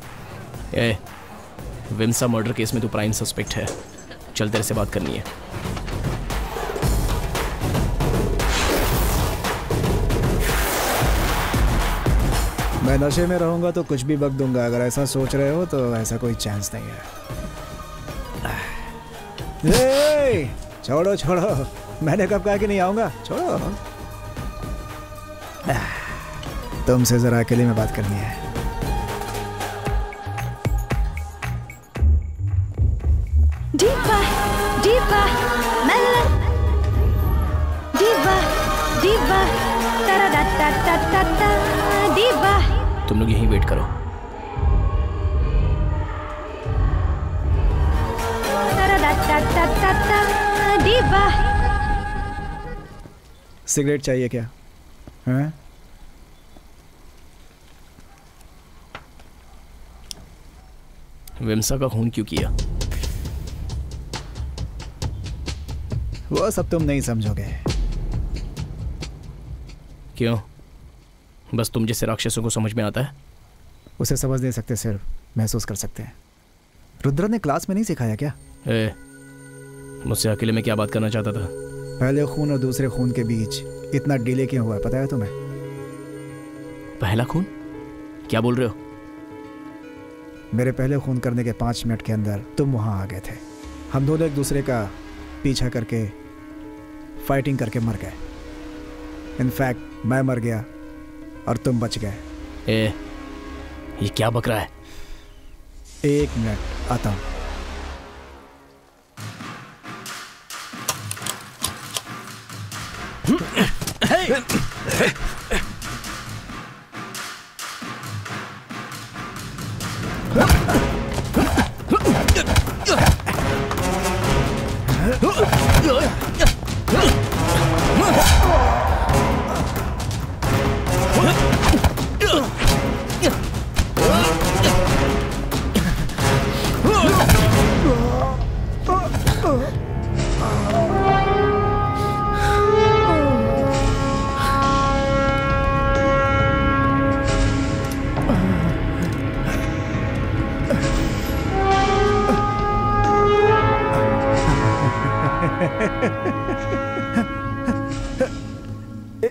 विम्सा मर्डर केस में तू प्राइम सस्पेक्ट है। चल, तेरे से बात करनी है। मैं नशे में रहूंगा तो कुछ भी बक दूंगा। अगर ऐसा सोच रहे हो तो ऐसा कोई चांस नहीं है। छोड़ो छोड़ो, मैंने कब कहा कि नहीं आऊंगा। छोड़ो, तुमसे जरा अकेले में बात करनी है। Deepa, deepa, melon. तुम लोग यहीं वेट करो। सिगरेट चाहिए क्या? हैं? विमसा का खून क्यों किया? वो सब तुम नहीं समझोगे। क्यों? बस तुम जैसे राक्षसों को समझ में आता है? उसे समझ नहीं सकते, सिर्फ महसूस कर सकते हैं। रुद्र ने क्लास में नहीं सिखाया क्या? मुझसे अकेले में क्या बात करना चाहता था? पहले खून और दूसरे खून के बीच इतना डिले क्यों हुआ है पता है तुम्हें? पहला खून? क्या बोल रहे हो? मेरे पहले खून करने के 5 मिनट के अंदर तुम वहां आ गए थे। हम दोनों एक दूसरे का पीछा करके फाइटिंग करके मर गए। इनफैक्ट मैं मर गया और तुम बच गए। ये क्या बक रहा है? 1 मिनट, आता हूं।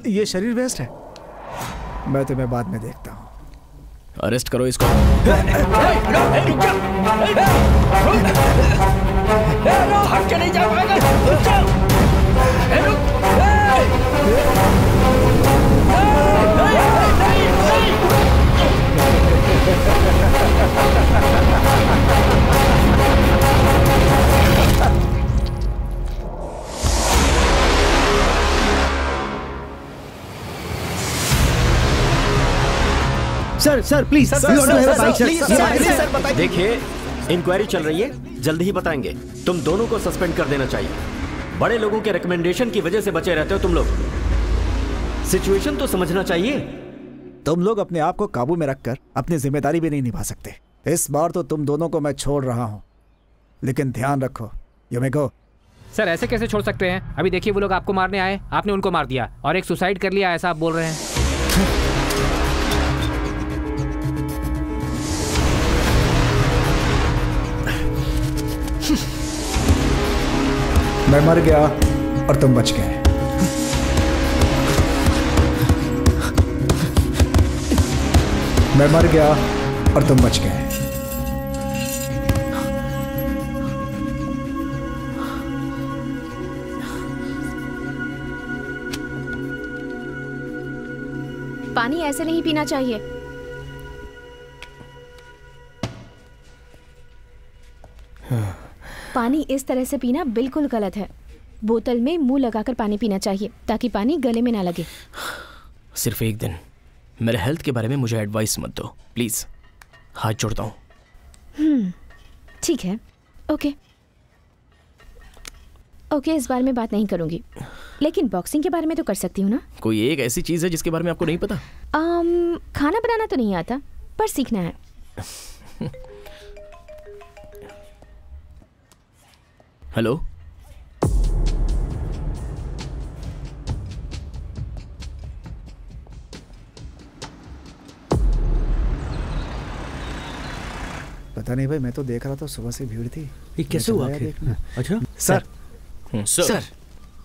ये शरीर वेस्ट है। मैं तुम्हें बाद में देखता हूँ। अरेस्ट करो इसको। हट के नहीं जा पाएगा। सर प्लीज देखिए, इंक्वायरी चल रही है, जल्दी ही बताएंगे। तुम दोनों को सस्पेंड कर देना चाहिए। बड़े लोगों के रिकमेंडेशन की वजह से बचे रहते हो तुम लोग। सिचुएशन तो समझना चाहिए। तुम लोग अपने आप को काबू में रखकर अपनी जिम्मेदारी भी नहीं निभा सकते। इस बार तो तुम दोनों को मैं छोड़ रहा हूं, लेकिन ध्यान रखो। You may go. सर ऐसे कैसे छोड़ सकते हैं? अभी देखिए वो लोग आपको मारने आए, आपने उनको मार दिया और एक सुसाइड कर लिया, ऐसा आप बोल रहे हैं। मैं मर गया और तुम बच गए। मैं मर गया और तुम बच गए। पानी ऐसे नहीं पीना चाहिए। पानी इस तरह से पीना बिल्कुल गलत है। बोतल में मुंह लगाकर पानी पीना चाहिए ताकि पानी गले में ना लगे। सिर्फ एक दिन मेरे हेल्थ के बारे में मुझे एडवाइस मत दो प्लीज, हाथ जोड़ता हूँ। ठीक है, ओके, इस बारे में बात नहीं करूंगी, लेकिन बॉक्सिंग के बारे में तो कर सकती हूँ ना। कोई एक ऐसी चीज है जिसके बारे में आपको नहीं पता? खाना बनाना तो नहीं आता, पर सीखना है। हेलो, पता नहीं भाई, मैं तो देख रहा था सुबह से भीड़ थी। ये कैसे हुआ? अच्छा सर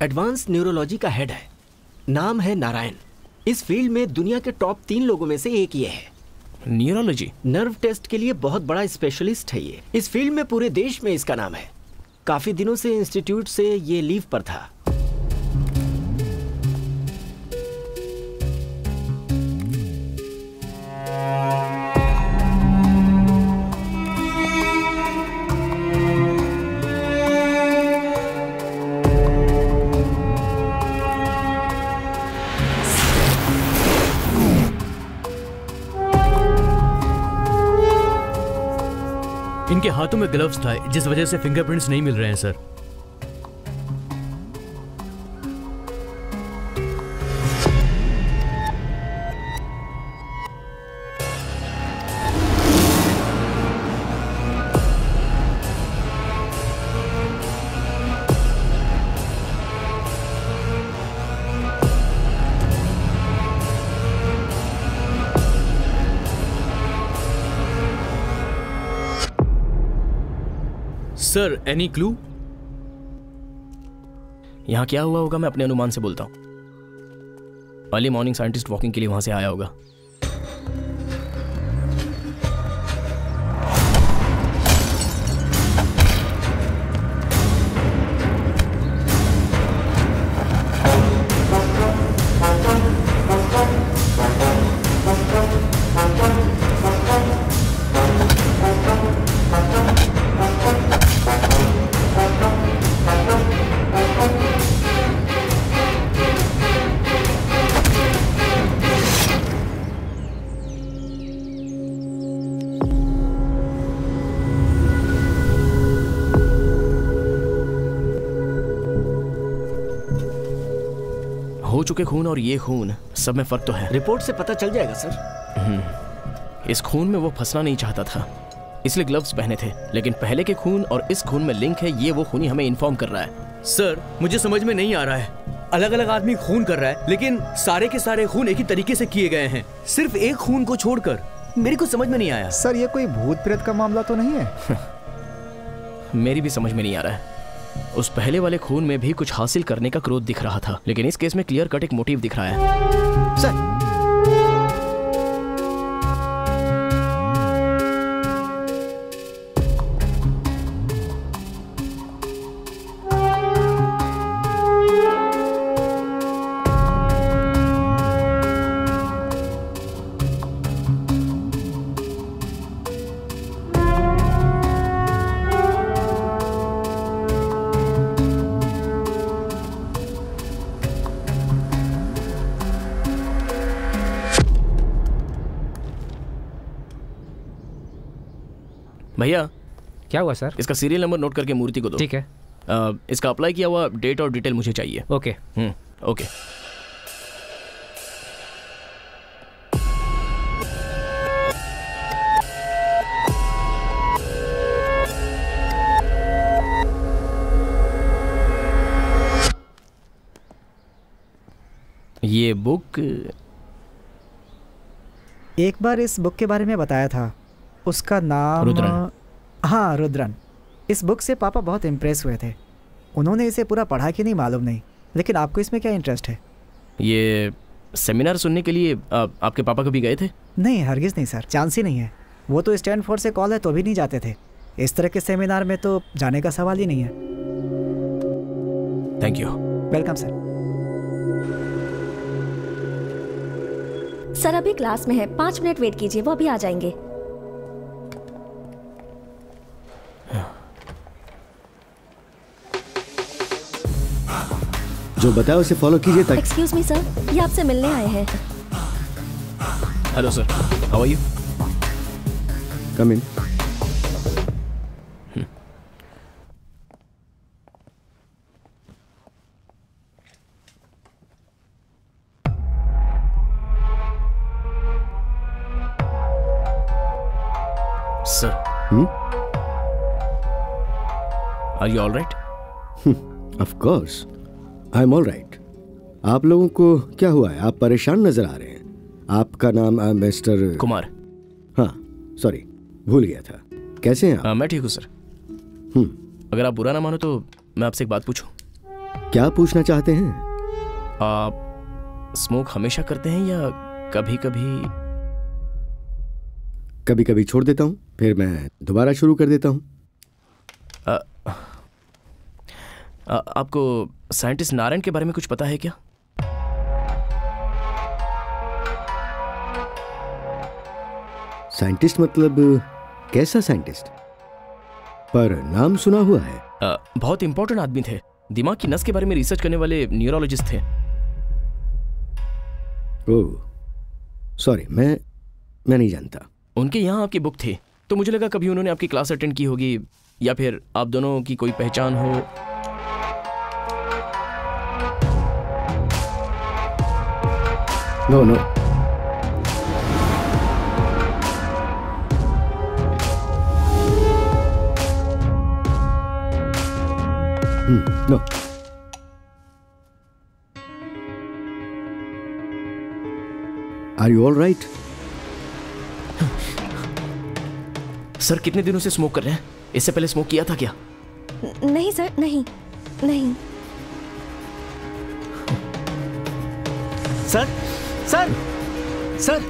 एडवांस न्यूरोलॉजी का हेड है, नाम है नारायण। इस फील्ड में दुनिया के टॉप 3 लोगों में से एक ये है। न्यूरोलॉजी नर्व टेस्ट के लिए बहुत बड़ा स्पेशलिस्ट है ये। इस फील्ड में पूरे देश में इसका नाम है। काफी दिनों से इंस्टीट्यूट से ये लीव पर था। इनके हाथों में ग्लव्स था, जिस वजह से फिंगरप्रिंट्स नहीं मिल रहे हैं सर। Sir any clue? यहाँ क्या हुआ होगा मैं अपने अनुमान से बोलता हूँ। अर्ली मॉर्निंग साइंटिस्ट वॉकिंग के लिए वहां से आया होगा। हो चुके खून और ये खून सब में फर्क तो है। रिपोर्ट से पता चल जाएगा सर। इस खून में वो फंसना नहीं चाहता था, इसलिए ग्लव्स पहने थे। लेकिन पहले के खून और इस खून में लिंक है, ये वो खूनी हमें इन्फॉर्म कर रहा है। सर मुझे समझ में नहीं आ रहा है, अलग अलग आदमी खून कर रहा है लेकिन सारे के सारे खून एक ही तरीके से किए गए हैं, सिर्फ एक खून को छोड़कर। मेरे को समझ में नहीं आया। सर ये कोई भूत प्रेत का मामला तो नहीं है? मेरी भी समझ में नहीं आ रहा है। उस पहले वाले खून में भी कुछ हासिल करने का क्रोध दिख रहा था, लेकिन इस केस में क्लियर कट एक मोटिव दिख रहा है। सर भैया क्या हुआ सर? इसका सीरियल नंबर नोट करके मूर्ति को दो। ठीक है। इसका अप्लाई किया हुआ डेट और डिटेल मुझे चाहिए। ओके। ओके। ये बुक एक बार इस बुक के बारे में बताया था, उसका नाम रुद्रन। हाँ रुद्रन। इस बुक से पापा बहुत इम्प्रेस हुए थे। उन्होंने इसे पूरा पढ़ा कि नहीं मालूम नहीं, लेकिन आपको इसमें क्या इंटरेस्ट है? ये सेमिनार सुनने के लिए आपके पापा कभी गए थे? नहीं हरगिज़ नहीं सर, चांस ही नहीं है। वो तो स्टैनफोर्ड से कॉल है तो भी नहीं जाते थे। इस तरह के सेमिनार में तो जाने का सवाल ही नहीं है। Thank you. Welcome sir. Sir अभी क्लास में है, 5 मिनट वेट कीजिए, वो अभी आ जाएंगे। जो बताया उसे फॉलो कीजिए ताकि। एक्सक्यूज मी सर, ये आपसे मिलने आए हैं। Hello sir, how are you? Come in. Sir, are you all right? Of course I am all right. आप लोगों को क्या हुआ है? आप परेशान नजर आ रहे हैं। आपका नाम मिस्टर कुमार। हाँ सॉरी, भूल गया था। कैसे हैं आप? मैं ठीक हूँ सर। अगर आप बुरा ना मानो तो मैं आपसे एक बात पूछूं? क्या पूछना चाहते हैं? आप स्मोक हमेशा करते हैं या कभी कभी? कभी कभी छोड़ देता हूँ, फिर मैं दोबारा शुरू कर देता हूँ। आपको साइंटिस्ट नारायण के बारे में कुछ पता है क्या? साइंटिस्ट मतलब कैसा साइंटिस्ट? पर नाम सुना हुआ है। बहुत इंपॉर्टेंट आदमी थे, दिमाग की नस के बारे में रिसर्च करने वाले न्यूरोलॉजिस्ट थे। ओह सॉरी, मैं नहीं जानता। उनके यहाँ आपकी बुक थी तो मुझे लगा कभी उन्होंने आपकी क्लास अटेंड की होगी या फिर आप दोनों की कोई पहचान हो। No no, no. Are you all right? Sir कितने दिनों से स्मोक कर रहे हैं? इससे पहले स्मोक किया था क्या? नहीं सर, नहीं नहीं। Sir sir sir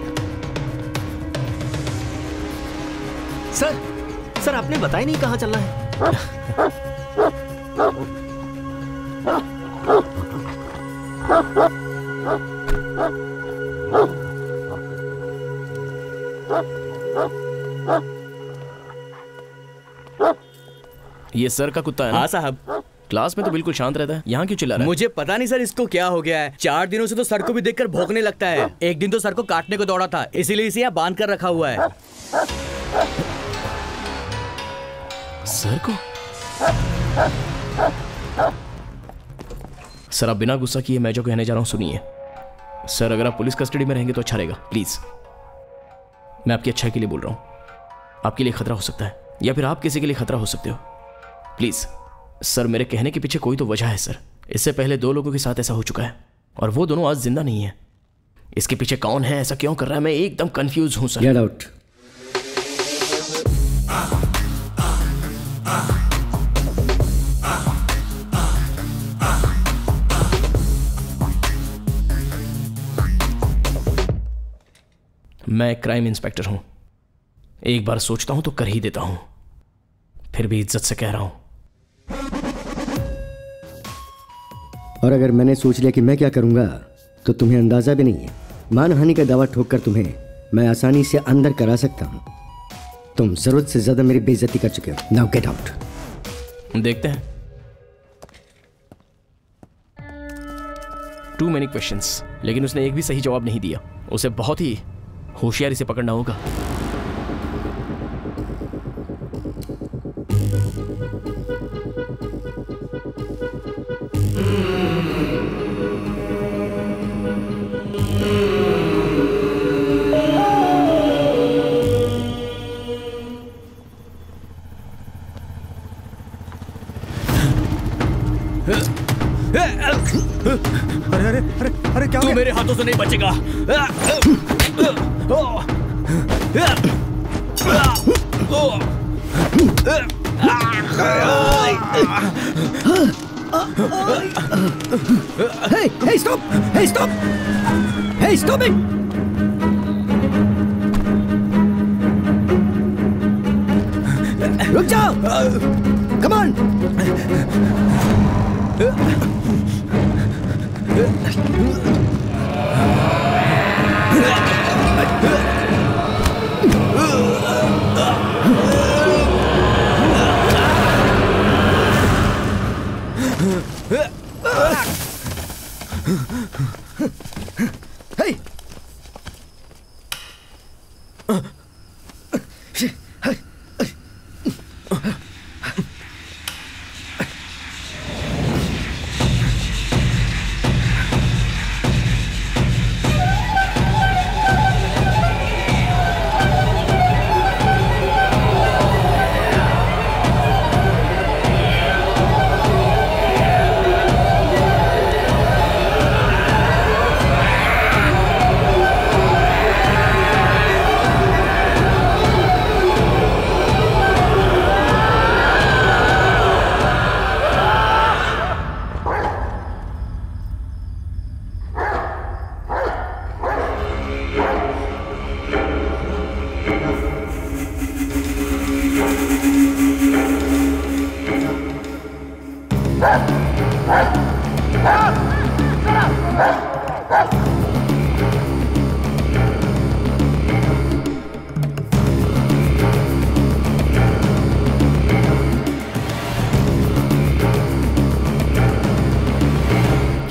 sir sir आपने बताया नहीं कहाँ चलना है? ये सर का कुत्ता है ना? हाँ साहब। क्लास में तो बिल्कुल शांत रहता है, यहाँ क्यों चिल्ला रहा है? मुझे पता नहीं सर इसको क्या हो गया है। 4 दिनों से तो सर को भी देखकर भौंकने लगता है। एक दिन तो सर को काटने को दौड़ा था, इसीलिए इसे यहाँ बांध कर रखा हुआ है। सर को? सर आप बिना गुस्सा किए मैं जो कहने जा रहा हूँ सुनिए। सर अगर आप पुलिस कस्टडी में रहेंगे तो अच्छा रहेगा, प्लीज। मैं आपकी अच्छाई के लिए बोल रहा हूँ। आपके लिए खतरा हो सकता है या फिर आप किसी के लिए खतरा हो सकते हो। प्लीज सर, मेरे कहने के पीछे कोई तो वजह है सर। इससे पहले 2 लोगों के साथ ऐसा हो चुका है और वो दोनों आज जिंदा नहीं है। इसके पीछे कौन है, ऐसा क्यों कर रहा है, मैं एकदम कंफ्यूज हूं सर। Get out. मैं क्राइम इंस्पेक्टर हूं। एक बार सोचता हूं तो कर ही देता हूं, फिर भी इज्जत से कह रहा हूं। और अगर मैंने सोच लिया कि मैं क्या करूंगा तो तुम्हें अंदाजा भी नहीं है। मानहानि का दावा ठोक कर तुम्हें मैं आसानी से अंदर करा सकता हूं। तुम जरूरत से ज्यादा मेरी बेइज्जती कर चुके हो। Now get out. देखते हैं। टू मेनी क्वेश्चंस, लेकिन उसने एक भी सही जवाब नहीं दिया। उसे बहुत ही होशियारी से पकड़ना होगा। अरे क्या तू मेरे हाथों से नहीं बचेगा। Hey, stop! Hey, stop! Hey, stop it! रुक जाओ! Come on! Hey!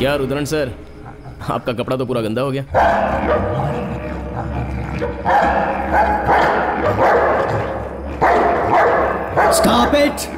क्या रुद्रन सर, आपका कपड़ा तो पूरा गंदा हो गया। Stop it!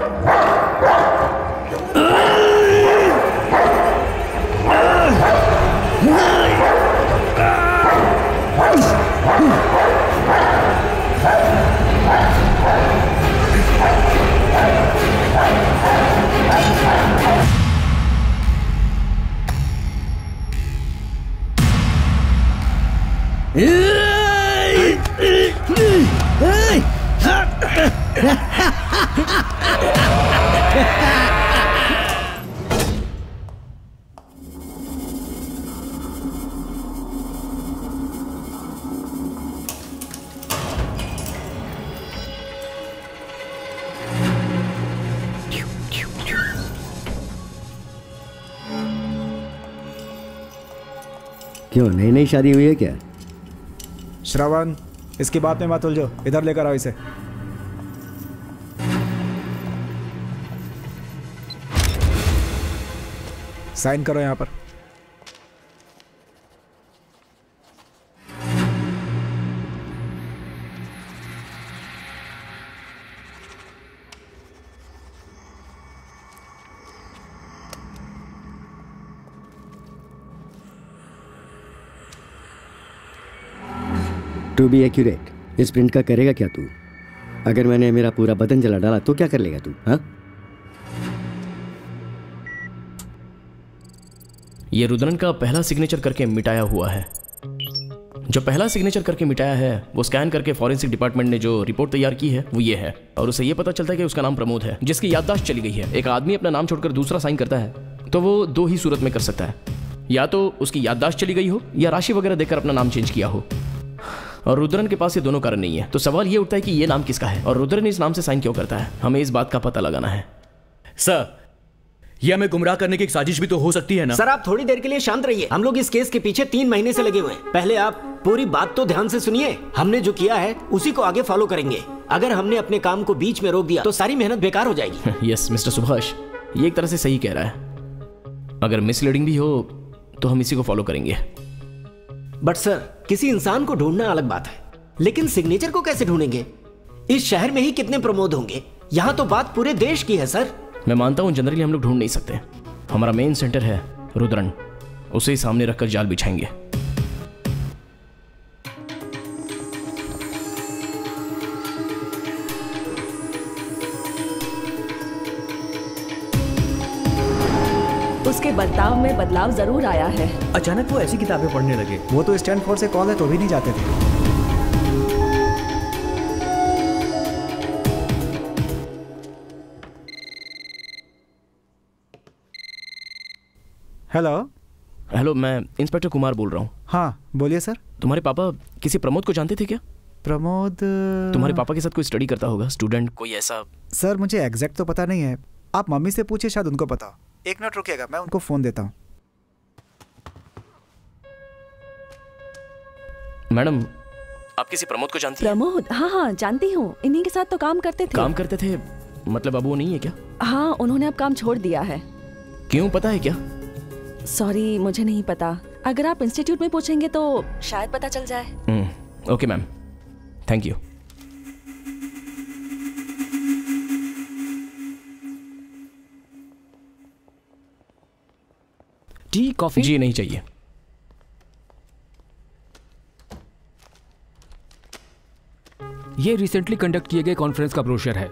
क्यों, नई नई शादी हुई है क्या? श्रवण, इसकी बात में मत उलझो, इधर लेकर आओ इसे। साइन करो यहां पर। टू बी एक्यूरेट, इस प्रिंट का करेगा क्या तू? अगर मैंने मेरा पूरा बदन जला डाला तो क्या कर लेगा तू? हाँ, ये रुद्रन का पहला सिग्नेचर करके मिटाया हुआ है। जो पहला सिग्नेचर करके मिटाया है वो स्कैन करके फॉरेंसिक डिपार्टमेंट ने जो रिपोर्ट तैयार की है वो ये है, और उसे ये पता चलता है कि उसका नाम प्रमोद है, जिसकी याददाश्त चली गई है। एक आदमी अपना नाम छोड़कर दूसरा साइन करता है तो वो दो ही सूरत में कर सकता है, या तो उसकी याददाश्त चली गई हो या राशि वगैरह देखकर अपना नाम चेंज किया हो। और रुद्रन के पास ये दोनों कारण नहीं है, तो सवाल ये उठता है कि ये नाम किसका है और रुद्रन इस नाम से साइन क्यों करता है। हमें इस बात का पता लगाना है। सर, ये हमें गुमराह करने की एक साजिश भी तो हो सकती है ना? सर आप थोड़ी देर के लिए शांत रहिए। हम लोग इस केस के पीछे 3 महीने से लगे हुए हैं। पहले आप पूरी बात तो ध्यान से सुनिए। हमने जो किया है उसी को आगे फॉलो करेंगे। अगर हमने अपने काम को बीच में रोक दिया तो सारी मेहनत बेकार हो जाएगी। यस मिस्टर सुभाष, ये एक तरह से सही कह रहा है। अगर मिसलीडिंग भी हो तो हम इसी को फॉलो करेंगे। बट सर, किसी इंसान को ढूंढना अलग बात है, लेकिन सिग्नेचर को कैसे ढूंढेंगे? इस शहर में ही कितने प्रमोद होंगे? यहाँ तो बात पूरे देश की है सर। मैं मानता हूँ जनरली हम लोग ढूंढ नहीं सकते। हमारा मेन सेंटर है रुद्रन, उसे ही सामने रखकर जाल बिछाएंगे। उसके बर्ताव में बदलाव जरूर आया है। अचानक वो ऐसी किताबें पढ़ने लगे। वो तो स्टैनफोर्ड से कॉल है तो भी नहीं जाते थे। हेलो हेलो, मैं इंस्पेक्टर कुमार बोल रहा हूँ। हाँ बोलिए सर। तुम्हारे पापा किसी प्रमोद को जानते थे क्या? प्रमोद तुम्हारे पापा के साथ कोई स्टडी करता होगा, स्टूडेंट कोई ऐसा? सर मुझे एग्जैक्ट तो पता नहीं है, आप मम्मी से पूछिए, शायद उनको पता हो। एक मिनट रुकिएगा, मैं उनको फोन देता हूँ। मैडम, आप किसी प्रमोद को जानती हैं? प्रमोद? हाँ हाँ जानती हूँ, इन्हीं के साथ तो काम करते थे। काम करते थे मतलब अब वो नहीं है क्या? हाँ, उन्होंने अब काम छोड़ दिया है। क्यों, पता है क्या? सॉरी, मुझे नहीं पता। अगर आप इंस्टीट्यूट में पूछेंगे तो शायद पता चल जाए। Okay ma'am, thank you. Tea coffee? जी नहीं चाहिए। ये रिसेंटली कंडक्ट किए गए कॉन्फ्रेंस का ब्रोशर है।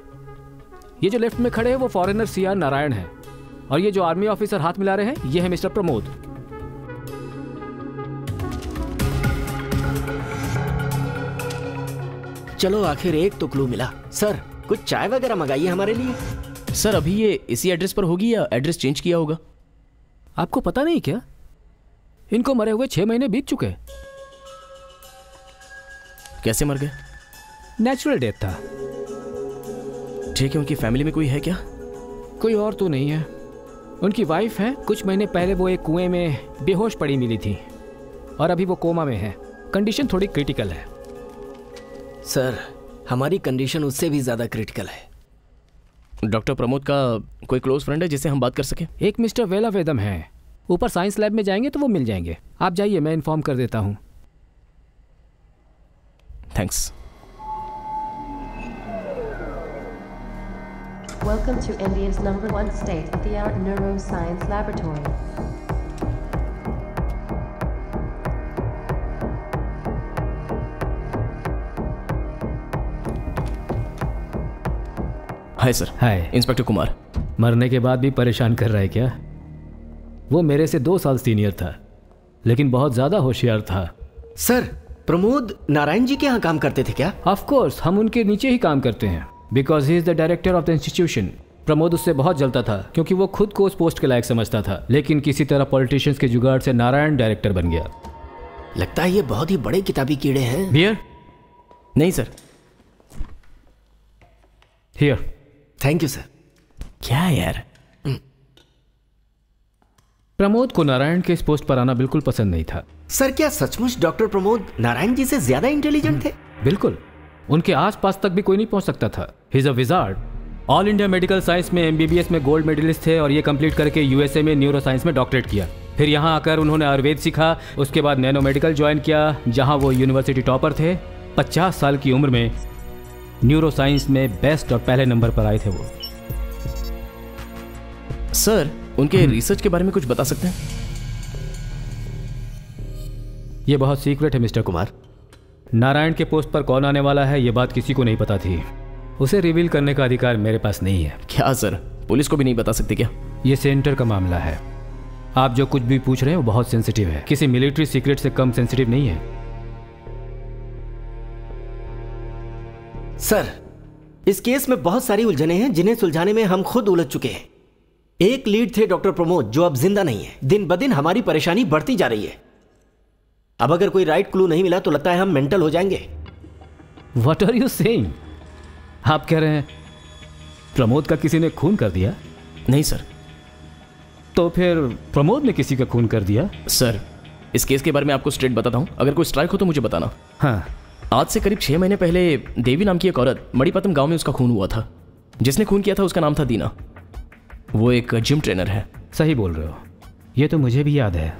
ये जो लेफ्ट में खड़े हैं वो फॉरेनर CR नारायण है, और ये जो आर्मी ऑफिसर हाथ मिला रहे हैं ये है मिस्टर प्रमोद। चलो आखिर एक तो क्लू मिला। सर कुछ चाय वगैरह मंगाइए हमारे लिए। सर अभी ये इसी एड्रेस पर होगी या एड्रेस चेंज किया होगा? आपको पता नहीं क्या, इनको मरे हुए 6 महीने बीत चुके। कैसे मर गए? नेचुरल डेथ था। ठीक है, उनकी फैमिली में कोई है क्या? कोई और तो नहीं है। उनकी वाइफ है, कुछ महीने पहले वो एक कुएं में बेहोश पड़ी मिली थी और अभी वो कोमा में है। कंडीशन थोड़ी क्रिटिकल है। सर हमारी कंडीशन उससे भी ज्यादा क्रिटिकल है। डॉक्टर प्रमोद का कोई क्लोज फ्रेंड है जिससे हम बात कर सके? एक मिस्टर वेलावेदम है, ऊपर साइंस लैब में जाएंगे तो वो मिल जाएंगे। आप जाइए, मैं इन्फॉर्म कर देता हूँ। Thanks. Welcome to India's #1 state-of-the-art neuroscience laboratory. Hi sir. Hi inspector Kumar. मरने के बाद भी परेशान कर रहा है क्या? वो मेरे से 2 साल सीनियर था, लेकिन बहुत ज्यादा होशियार था। सर, प्रमोद नारायण जी के यहाँ काम करते थे क्या? ऑफ कोर्स, हम उनके नीचे ही काम करते हैं, because he is the director of the institution. Pramod उससे बहुत जलता था क्योंकि वो खुद को उस पोस्ट के लायक समझता था, लेकिन किसी तरह पॉलिटिशियंस के जुगाड़ से नारायण डायरेक्टर बन गया। लगता है ये बहुत ही बड़े किताबी कीड़े हैं। बियर? नहीं sir. Here. Thank you sir. क्या यार? प्रमोद को नारायण के इस पोस्ट पर आना बिल्कुल पसंद नहीं था। सर, क्या सचमुच डॉक्टर प्रमोद नारायण जी से ज्यादा इंटेलिजेंट थे? बिल्कुल, उनके आसपास तक भी कोई नहीं पहुंच सकता था। He is a wizard. All India medical science में एमबीबीएस में गोल्ड मेडलिस्ट थे और ये कंप्लीट करके यूएसए में न्यूरो साइंस में डॉक्टरेट किया। फिर यहाँ आकर उन्होंने आयुर्वेद सीखा, उसके बाद नैनो मेडिकल ज्वाइन किया जहाँ वो यूनिवर्सिटी टॉपर थे। 50 साल की उम्र में न्यूरो साइंस में बेस्ट और पहले नंबर पर आए थे वो। सर, उनके रिसर्च के बारे में कुछ बता सकते हैं? ये बहुत सीक्रेट है मिस्टर कुमार। नारायण के पोस्ट पर कौन आने वाला है ये बात किसी को नहीं पता थी। उसे रिवील करने का अधिकार मेरे पास नहीं है। क्या सर, पुलिस को भी नहीं बता सकते क्या? ये सेंटर का मामला है। आप जो कुछ भी पूछ रहे हैं वो बहुत सेंसिटिव है, किसी मिलिट्री सीक्रेट से कम सेंसिटिव नहीं है। सर, इस केस में बहुत सारी उलझने हैं जिन्हें सुलझाने में हम खुद उलझ चुके हैं। एक लीड थे डॉक्टर प्रमोद, जो अब जिंदा नहीं है। दिन ब दिन हमारी परेशानी बढ़ती जा रही है। अब अगर कोई राइट क्लू नहीं मिला तो लगता है हम मेंटल हो जाएंगे। What are you saying? आप कह रहे हैं प्रमोद का किसी ने खून कर दिया? नहीं सर। तो फिर प्रमोद ने किसी का खून कर दिया? सर, इस केस के बारे में आपको स्ट्रेट बताता हूँ, अगर कोई स्ट्राइक हो तो मुझे बताना। हाँ। आज से करीब 6 महीने पहले देवी नाम की एक औरत, मणिपतम गांव में उसका खून हुआ था। जिसने खून किया था उसका नाम था दीना। वो एक जिम ट्रेनर है। सही बोल रहे हो, ये तो मुझे भी याद है।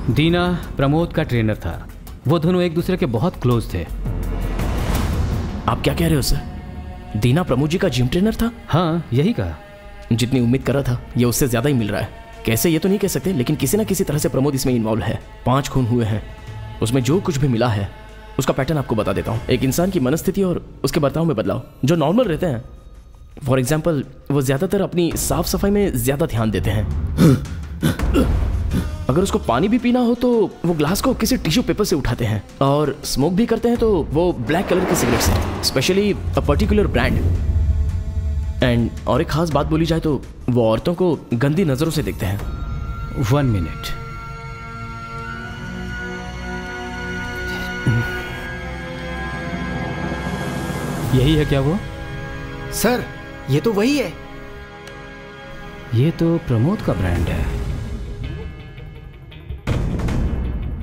दीना प्रमोद का ट्रेनर था। वो दोनों एक दूसरे के बहुत क्लोज थे। आप क्या कह रहे हो सर? दीना प्रमोद जी का जिम ट्रेनर था? हाँ, यही कहा। जितनी उम्मीद कर रहा था ये उससे ज्यादा ही मिल रहा है। कैसे ये तो नहीं कह सकते, लेकिन किसी ना किसी तरह से प्रमोद इसमें इन्वॉल्व है। 5 खून हुए हैं। उसमें जो कुछ भी मिला है उसका पैटर्न आपको बता देता हूँ। एक इंसान की मनस्थिति और उसके बर्ताव में बदलाव जो नॉर्मल रहते हैं। फॉर एग्जाम्पल, वो ज्यादातर अपनी साफ सफाई में ज्यादा ध्यान देते हैं। अगर उसको पानी भी पीना हो तो वो ग्लास को किसी टिश्यू पेपर से उठाते हैं, और स्मोक भी करते हैं तो वो ब्लैक कलर के सिगरेट्स हैं, specially a particular brand. And और एक खास बात बोली जाए तो वो औरतों को गंदी नजरों से देखते हैं। 1 मिनट। यही है क्या वो? सर, ये तो वही है। ये तो प्रमोद का ब्रांड है।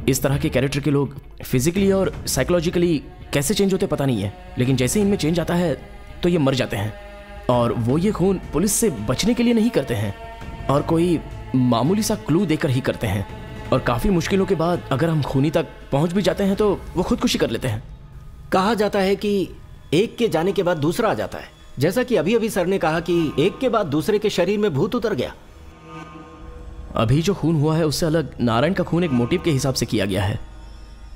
इस तरह के कैरेक्टर के लोग फिजिकली और साइकोलॉजिकली कैसे चेंज होते पता नहीं है, लेकिन जैसे इनमें चेंज आता है तो ये मर जाते हैं। और वो ये खून पुलिस से बचने के लिए नहीं करते हैं, और कोई मामूली सा क्लू देकर ही करते हैं। और काफी मुश्किलों के बाद अगर हम खूनी तक पहुंच भी जाते हैं तो वो खुदकुशी कर लेते हैं। कहा जाता है कि एक के जाने के बाद दूसरा आ जाता है, जैसा कि अभी अभी सर ने कहा कि एक के बाद दूसरे के शरीर में भूत उतर गया। अभी जो खून हुआ है उससे अलग नारायण का खून एक मोटिव के हिसाब से किया गया है,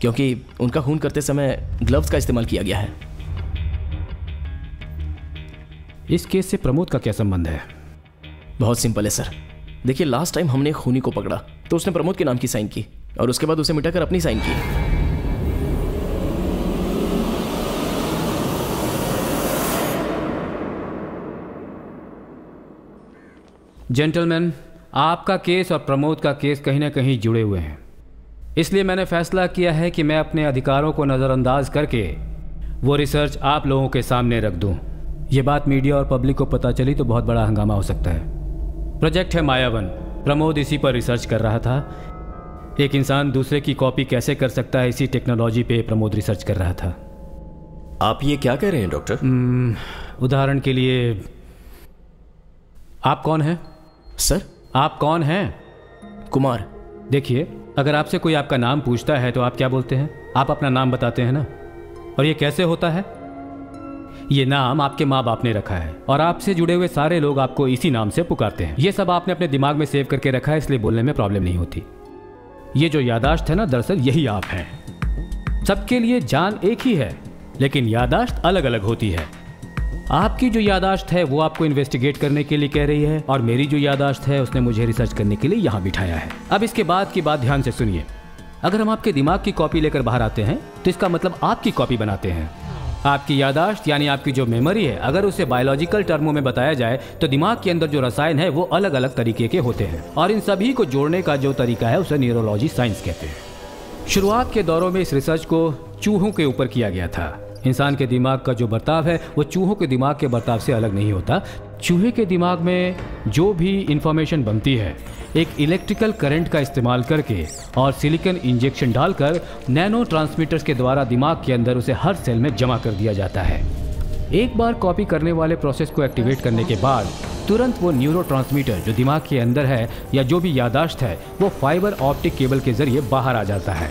क्योंकि उनका खून करते समय ग्लव्स का इस्तेमाल किया गया है। इस केस से प्रमोद का क्या संबंध है? बहुत सिंपल है सर। देखिए, लास्ट टाइम हमने खूनी को पकड़ा तो उसने प्रमोद के नाम की साइन की, और उसके बाद उसे मिटाकर अपनी साइन की। जेंटलमैन, आपका केस और प्रमोद का केस कहीं ना कहीं जुड़े हुए हैं, इसलिए मैंने फैसला किया है कि मैं अपने अधिकारों को नज़रअंदाज करके वो रिसर्च आप लोगों के सामने रख दूं। ये बात मीडिया और पब्लिक को पता चली तो बहुत बड़ा हंगामा हो सकता है। प्रोजेक्ट है मायावन। प्रमोद इसी पर रिसर्च कर रहा था। एक इंसान दूसरे की कॉपी कैसे कर सकता है, इसी टेक्नोलॉजी पे प्रमोद रिसर्च कर रहा था। आप ये क्या कह रहे हैं डॉक्टर? उदाहरण के लिए, आप कौन हैं? सर, आप कौन हैं? कुमार। देखिए, अगर आपसे कोई आपका नाम पूछता है तो आप क्या बोलते हैं? आप अपना नाम बताते हैं ना। और ये कैसे होता है? ये नाम आपके माँ बाप ने रखा है और आपसे जुड़े हुए सारे लोग आपको इसी नाम से पुकारते हैं। ये सब आपने अपने दिमाग में सेव करके रखा है, इसलिए बोलने में प्रॉब्लम नहीं होती। ये जो यादाश्त है ना, दरअसल यही आप हैं। सबके लिए जान एक ही है, लेकिन यादाश्त अलग अलग होती है। आपकी जो यादाश्त है वो आपको इन्वेस्टिगेट करने के लिए कह रही है, और मेरी जो यादाश्त है उसने मुझे रिसर्च करने के लिए यहाँ बिठाया है। अब इसके बाद की बात ध्यान से सुनिए। अगर हम आपके दिमाग की कॉपी लेकर बाहर आते हैं तो इसका मतलब आपकी कॉपी बनाते हैं। आपकी यादाश्त यानी आपकी जो मेमोरी है, अगर उसे बायोलॉजिकल टर्मों में बताया जाए तो दिमाग के अंदर जो रसायन है वो अलग अलग तरीके के होते हैं, और इन सभी को जोड़ने का जो तरीका है उसे न्यूरोलॉजी साइंस कहते हैं। शुरुआत के दौरों में इस रिसर्च को चूहों के ऊपर किया गया था। इंसान के दिमाग का जो बर्ताव है वो चूहों के दिमाग के बर्ताव से अलग नहीं होता। चूहे के दिमाग में जो भी इंफॉर्मेशन बनती है एक इलेक्ट्रिकल करंट का इस्तेमाल करके और सिलिकॉन इंजेक्शन डालकर नैनो ट्रांसमीटर्स के द्वारा दिमाग के अंदर उसे हर सेल में जमा कर दिया जाता है। एक बार कॉपी करने वाले प्रोसेस को एक्टिवेट करने के बाद तुरंत वो न्यूरोट्रांसमीटर जो दिमाग के अंदर है या जो भी यादाश्त है वो फाइबर ऑप्टिक केबल के जरिए बाहर आ जाता है।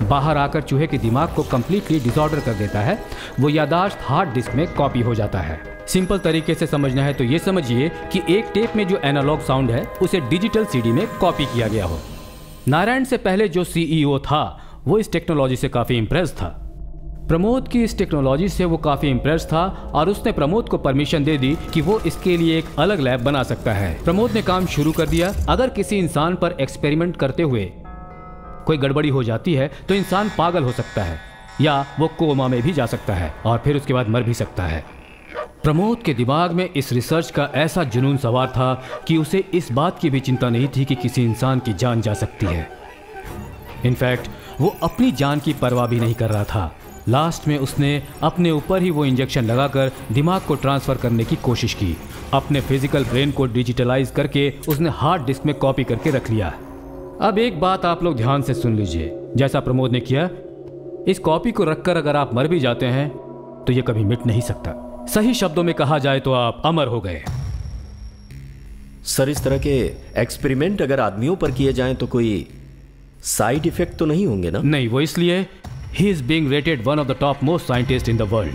बाहर आकर चूहे के दिमाग को कंप्लीटली डिसऑर्डर कर देता है। वो यादाश्त हार्ड डिस्क में कॉपी हो जाता है। सिंपल तरीके से समझना है तो ये समझिए कि एक टेप में जो एनालॉग साउंड है उसे डिजिटल सीडी में कॉपी किया गया हो। नारायण से पहले जो सीईओ था वो इस टेक्नोलॉजी से काफ़ी इम्प्रेस था। प्रमोद की इस टेक्नोलॉजी से वो काफ़ी इम्प्रेस था और उसने प्रमोद को परमिशन दे दी कि वो इसके लिए एक अलग लैब बना सकता है। प्रमोद ने काम शुरू कर दिया। अगर किसी इंसान पर एक्सपेरिमेंट करते हुए कोई गड़बड़ी हो जाती है तो इंसान पागल हो सकता है या वो कोमा में भी जा सकता है और फिर उसके बाद मर भी सकता है। प्रमोद के दिमाग में इस रिसर्च का ऐसा जुनून सवार था कि उसे इस बात की भी चिंता नहीं थी कि किसी इंसान की जान जा सकती है। इनफैक्ट वो अपनी जान की परवाह भी नहीं कर रहा था। लास्ट में उसने अपने ऊपर ही वो इंजेक्शन लगाकर दिमाग को ट्रांसफ़र करने की कोशिश की। अपने फिजिकल ब्रेन को डिजिटलाइज करके उसने हार्ड डिस्क में कॉपी करके रख लिया। अब एक बात आप लोग ध्यान से सुन लीजिए। जैसा प्रमोद ने किया, इस कॉपी को रखकर अगर आप मर भी जाते हैं तो ये कभी मिट नहीं सकता। सही शब्दों में कहा जाए तो आप अमर हो गए। सर, इस तरह के एक्सपेरिमेंट अगर आदमियों पर किए जाएं तो कोई साइड इफेक्ट तो नहीं होंगे ना? नहीं, वो इसलिए he is being rated one of the top most scientist in the world.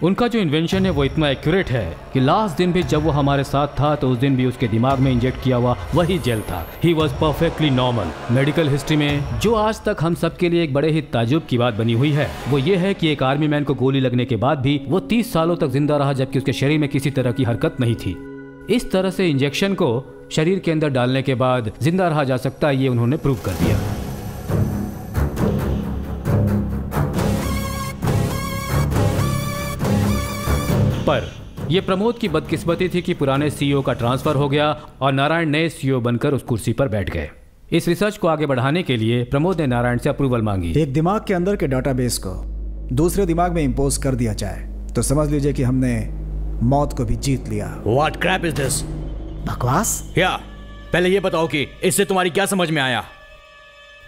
उनका जो इन्वेंशन है वो इतना एक्यूरेट है कि लास्ट दिन भी जब वो हमारे साथ था तो उस दिन भी उसके दिमाग में इंजेक्ट किया हुआ वही जेल था। He was perfectly normal. Medical history में जो आज तक हम सबके लिए एक बड़े ही ताजुब की बात बनी हुई है वो ये है कि एक आर्मी मैन को गोली लगने के बाद भी वो 30 सालों तक जिंदा रहा, जबकि उसके शरीर में किसी तरह की हरकत नहीं थी। इस तरह से इंजेक्शन को शरीर के अंदर डालने के बाद जिंदा रहा जा सकता है, ये उन्होंने प्रूव कर दिया। पर यह प्रमोद की बदकिस्मती थी कि पुराने सीईओ का ट्रांसफर हो गया और नारायण नए सीईओ बनकर उस कुर्सी पर बैठ गए। इस रिसर्च को आगे बढ़ाने के लिए प्रमोद ने नारायण से अप्रूवल मांगी। एक दिमाग के अंदर के डाटाबेस को दूसरे दिमाग में इंपोज कर दिया जाए तो समझ लीजिए कि हमने मौत को भी जीत लिया। What crap is this? बकवास? क्या? पहले ये बताओ कि इससे तुम्हारी क्या समझ में आया?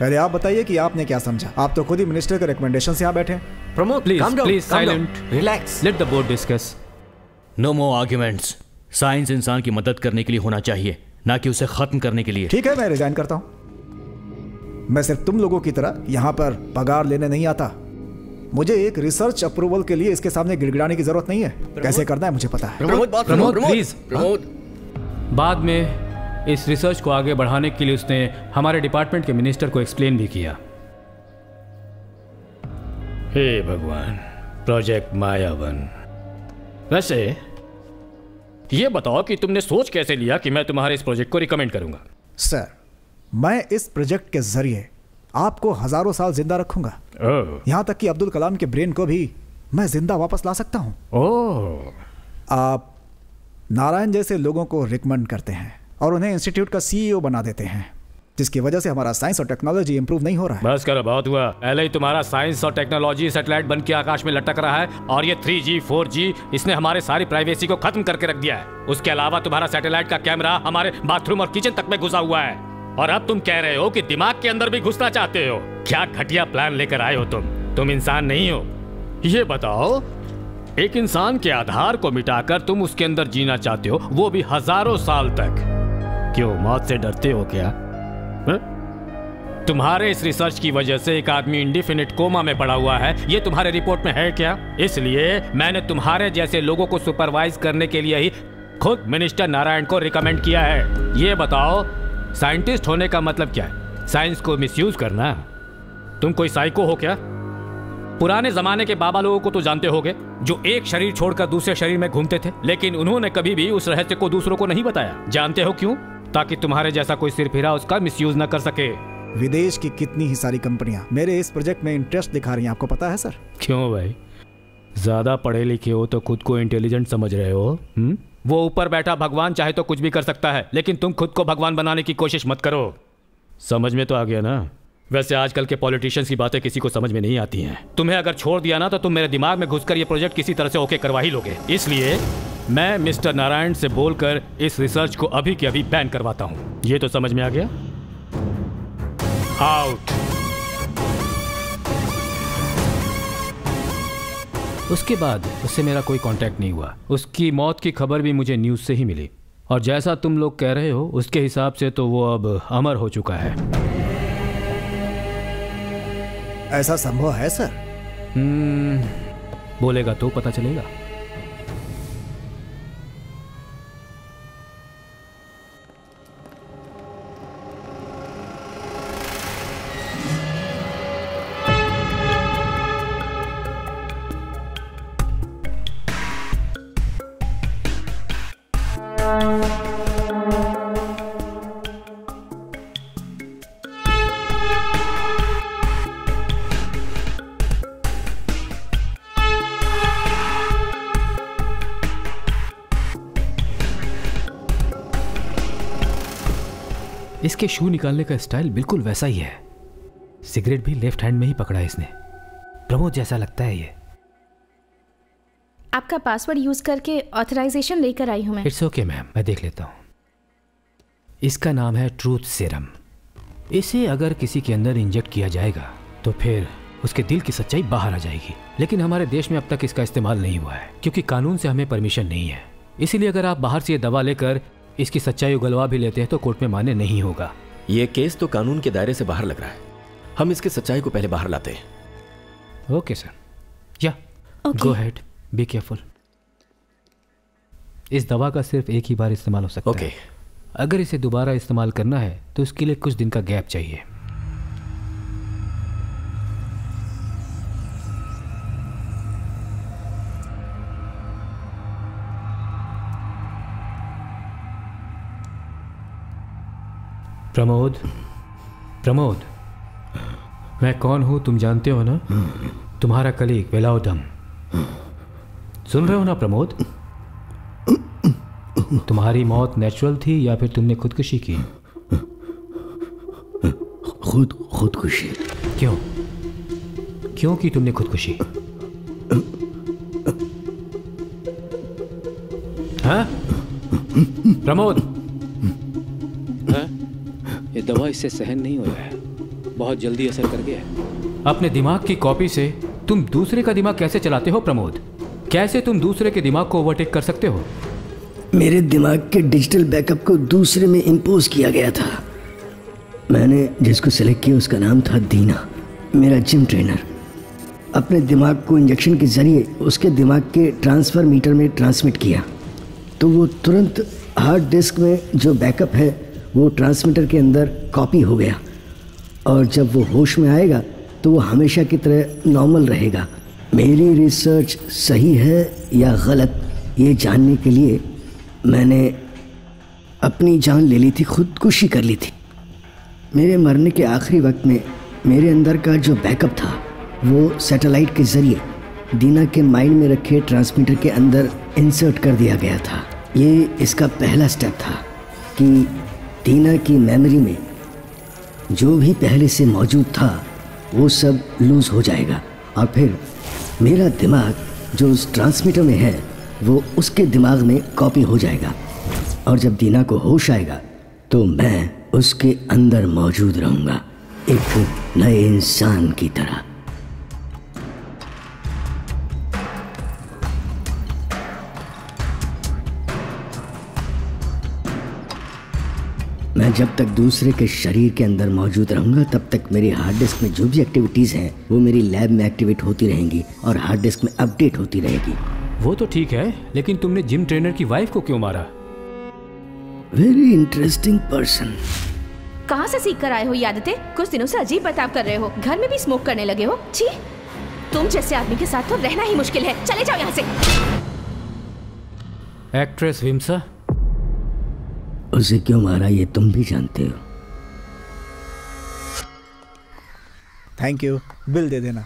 पहले आप बताइए कि आपने क्या समझा। आप तो खुद ही मिनिस्टर के रिकमेंडेशन से यहाँ बैठे। Pramod, please silent, relax, let the board discuss. No more arguments. Science इंसान की मदद करने के लिए होना चाहिए, ना कि उसे खत्म करने के लिए। ठीक है, मैं रिजाइन करता हूं। मैं सिर्फ तुम लोगों की तरह यहां पर पगार लेने नहीं आता। मुझे एक रिसर्च अप्रूवल के लिए इसके सामने गिड़गिड़ाने की जरूरत नहीं है। कैसे करना है मुझे पता है। प्रमोद प्लीज। बाद में इस रिसर्च को आगे बढ़ाने के लिए उसने हमारे डिपार्टमेंट के मिनिस्टर को एक्सप्लेन भी किया। हे भगवान, प्रोजेक्ट मायावन। वैसे ये बताओ कि तुमने सोच कैसे लिया कि मैं तुम्हारे इस प्रोजेक्ट को रिकमेंड करूंगा? सर, मैं इस प्रोजेक्ट के जरिए आपको हजारों साल जिंदा रखूंगा। यहां तक कि अब्दुल कलाम के ब्रेन को भी मैं जिंदा वापस ला सकता हूं। आप नारायण जैसे लोगों को रिकमेंड करते हैं और उन्हें इंस्टीट्यूट का सीईओ बना देते हैं, जिसकी वजह से हमारा साइंस और टेक्नोलॉजी इंप्रूव नहीं हो रहा है। बस करो, बहुत हुआ। पहले ही तुम्हारा साइंस और टेक्नोलॉजी सैटेलाइट बन के आकाश में लटक रहा है और ये 3G 4G इसने हमारे सारी प्राइवेसी को खत्म करके रख दिया है। उसके अलावा तुम्हारा सैटेलाइट का कैमरा हमारे बाथरूम और किचन तक में घुसा हुआ है और अब तुम कह रहे हो कि दिमाग के अंदर भी घुसना चाहते हो। क्या घटिया प्लान लेकर आए हो तुम इंसान नहीं हो। ये बताओ, एक इंसान के आधार को मिटाकर तुम उसके अंदर जीना चाहते हो, वो भी हजारों साल तक। क्यों, मौत से डरते हो क्या? तुम्हारे इस रिसर्च की वजह से एक आदमी इंडिफिनिट कोमा में पड़ा हुआ है, ये तुम्हारे रिपोर्ट में है क्या? इसलिए मैंने तुम्हारे जैसे लोगों को सुपरवाइज करने के लिए ही खुद मिनिस्टर नारायण को रिकमेंड किया है। ये बताओ, साइंटिस्ट होने का मतलब क्या है? साइंस को मिसयूज करना? तुम कोई साइको हो क्या? पुराने जमाने के बाबा लोगों को तो जानते होगे, जो एक शरीर छोड़कर दूसरे शरीर में घूमते थे, लेकिन उन्होंने कभी भी उस रहस्य को दूसरों को नहीं बताया। जानते हो क्यों? ताकि तुम्हारे जैसा कोई सिरफिरा उसका मिसयूज ना कर सके। विदेश की कितनी ही सारी कंपनियां मेरे इस प्रोजेक्ट में इंटरेस्ट दिखा रही हैं, आपको पता है सर? क्यों भाई, ज्यादा पढ़े लिखे हो तो खुद को इंटेलिजेंट समझ रहे हो? वो ऊपर बैठा भगवान चाहे तो कुछ भी कर सकता है, लेकिन तुम खुद को भगवान बनाने की कोशिश मत करो। समझ में तो आ गया ना? वैसे आजकल के पॉलिटिशियंस की बातें किसी को समझ में नहीं आती हैं। तुम्हें अगर छोड़ दिया ना तो तुम मेरे दिमाग में घुसकर ये प्रोजेक्ट किसी तरह से ओके करवा ही लोगे। इसलिए मैं मिस्टर नारायण से बोलकर इस रिसर्च को अभी के अभी बैन करवाता हूं। ये तो समझ में आ गया? आउट। उसके बाद उससे मेरा कोई कांटेक्ट नहीं हुआ। उसकी मौत की खबर भी मुझे न्यूज़ से ही मिली, और जैसा तुम लोग कह रहे हो उसके हिसाब से तो वो अब अमर हो चुका है। ऐसा संभव है सर? बोलेगा तो पता चलेगा। इसके शू निकालने का स्टाइल बिल्कुल वैसा ही है। सिगरेट भी लेफ्ट हैंड में ही पकड़ा है इसने। प्रमोद जैसा लगता है ये। आपका पासवर्ड यूज करके ऑथराइजेशन लेकर आई हूं मैं। इट्स ओके मैम, मैं देख लेता हूं। इसका नाम है ट्रूथ सीरम। इसे अगर किसी के अंदर इंजेक्ट किया जाएगा तो फिर उसके दिल की सच्चाई बाहर आ जाएगी। लेकिन हमारे देश में अब तक इसका इस्तेमाल नहीं हुआ है, क्योंकि कानून से हमें परमिशन नहीं है। इसीलिए अगर आप बाहर से ये दवा लेकर इसकी सच्चाई उगलवा भी लेते हैं तो कोर्ट में मान्य नहीं होगा। ये केस तो कानून के दायरे से बाहर लग रहा है। हम इसकी सच्चाई को पहले बाहर लाते हैं। ओके सर, या गो हेड, बी केयरफुल। इस दवा का सिर्फ एक ही बार इस्तेमाल हो सकता है। अगर इसे दोबारा इस्तेमाल करना है तो उसके लिए कुछ दिन का गैप चाहिए। प्रमोद, प्रमोद, मैं कौन हूं तुम जानते हो ना? तुम्हारा कलीग वेलाउदम। सुन रहे हो ना प्रमोद? तुम्हारी मौत नेचुरल थी या फिर तुमने खुदकुशी की? खुदकुशी। क्यों? क्यों की तुमने खुदकुशी? हाँ प्रमोद? ये दवा इससे सहन नहीं हो रहा है, बहुत जल्दी असर कर गया है। अपने दिमाग की कॉपी से तुम दूसरे का दिमाग कैसे चलाते हो प्रमोद? कैसे तुम दूसरे के दिमाग को ओवरटेक कर सकते हो? मेरे दिमाग के डिजिटल बैकअप को दूसरे में इंपोज किया गया था। मैंने जिसको सेलेक्ट किया उसका नाम था दीना, मेरा जिम ट्रेनर। अपने दिमाग को इंजेक्शन के जरिए उसके दिमाग के ट्रांसफर मीटर में ट्रांसमिट किया, तो वो तुरंत हार्ड डिस्क में जो बैकअप है वो ट्रांसमीटर के अंदर कॉपी हो गया, और जब वो होश में आएगा तो वो हमेशा की तरह नॉर्मल रहेगा। मेरी रिसर्च सही है या गलत ये जानने के लिए मैंने अपनी जान ले ली थी, खुदकुशी कर ली थी। मेरे मरने के आखिरी वक्त में मेरे अंदर का जो बैकअप था वो सैटेलाइट के ज़रिए दीना के माइंड में रखे ट्रांसमीटर के अंदर इंसर्ट कर दिया गया था। ये इसका पहला स्टेप था कि दीना की मेमोरी में जो भी पहले से मौजूद था वो सब लूज़ हो जाएगा, और फिर मेरा दिमाग जो उस ट्रांसमीटर में है वो उसके दिमाग में कॉपी हो जाएगा, और जब दीना को होश आएगा तो मैं उसके अंदर मौजूद रहूँगा, एक नए इंसान की तरह। मैं जब तक दूसरे के शरीर के अंदर मौजूद रहूंगा तब तक मेरी हार्ड डिस्क में जो भी एक्टिविटीज हैं वो मेरी लैब में एक्टिवेट होती रहेंगी और हार्ड डिस्क में अपडेट होती रहेगी। वो तो ठीक है, लेकिन तुमने जिम ट्रेनर की वाइफ को क्यों मारा? Very interesting person. कहाँ से सीख कर आए हो ये आदतें? कुछ दिनों से अजीब बर्ताव कर रहे हो, घर में भी स्मोक करने लगे हो। छी, तुम जैसे आदमी के साथ तो रहना ही मुश्किल है। चले जाओ यहाँ से। एक्ट्रेस विमसा, उसे क्यों मारा ये तुम भी जानते हो। थैंक यू, बिल दे देना।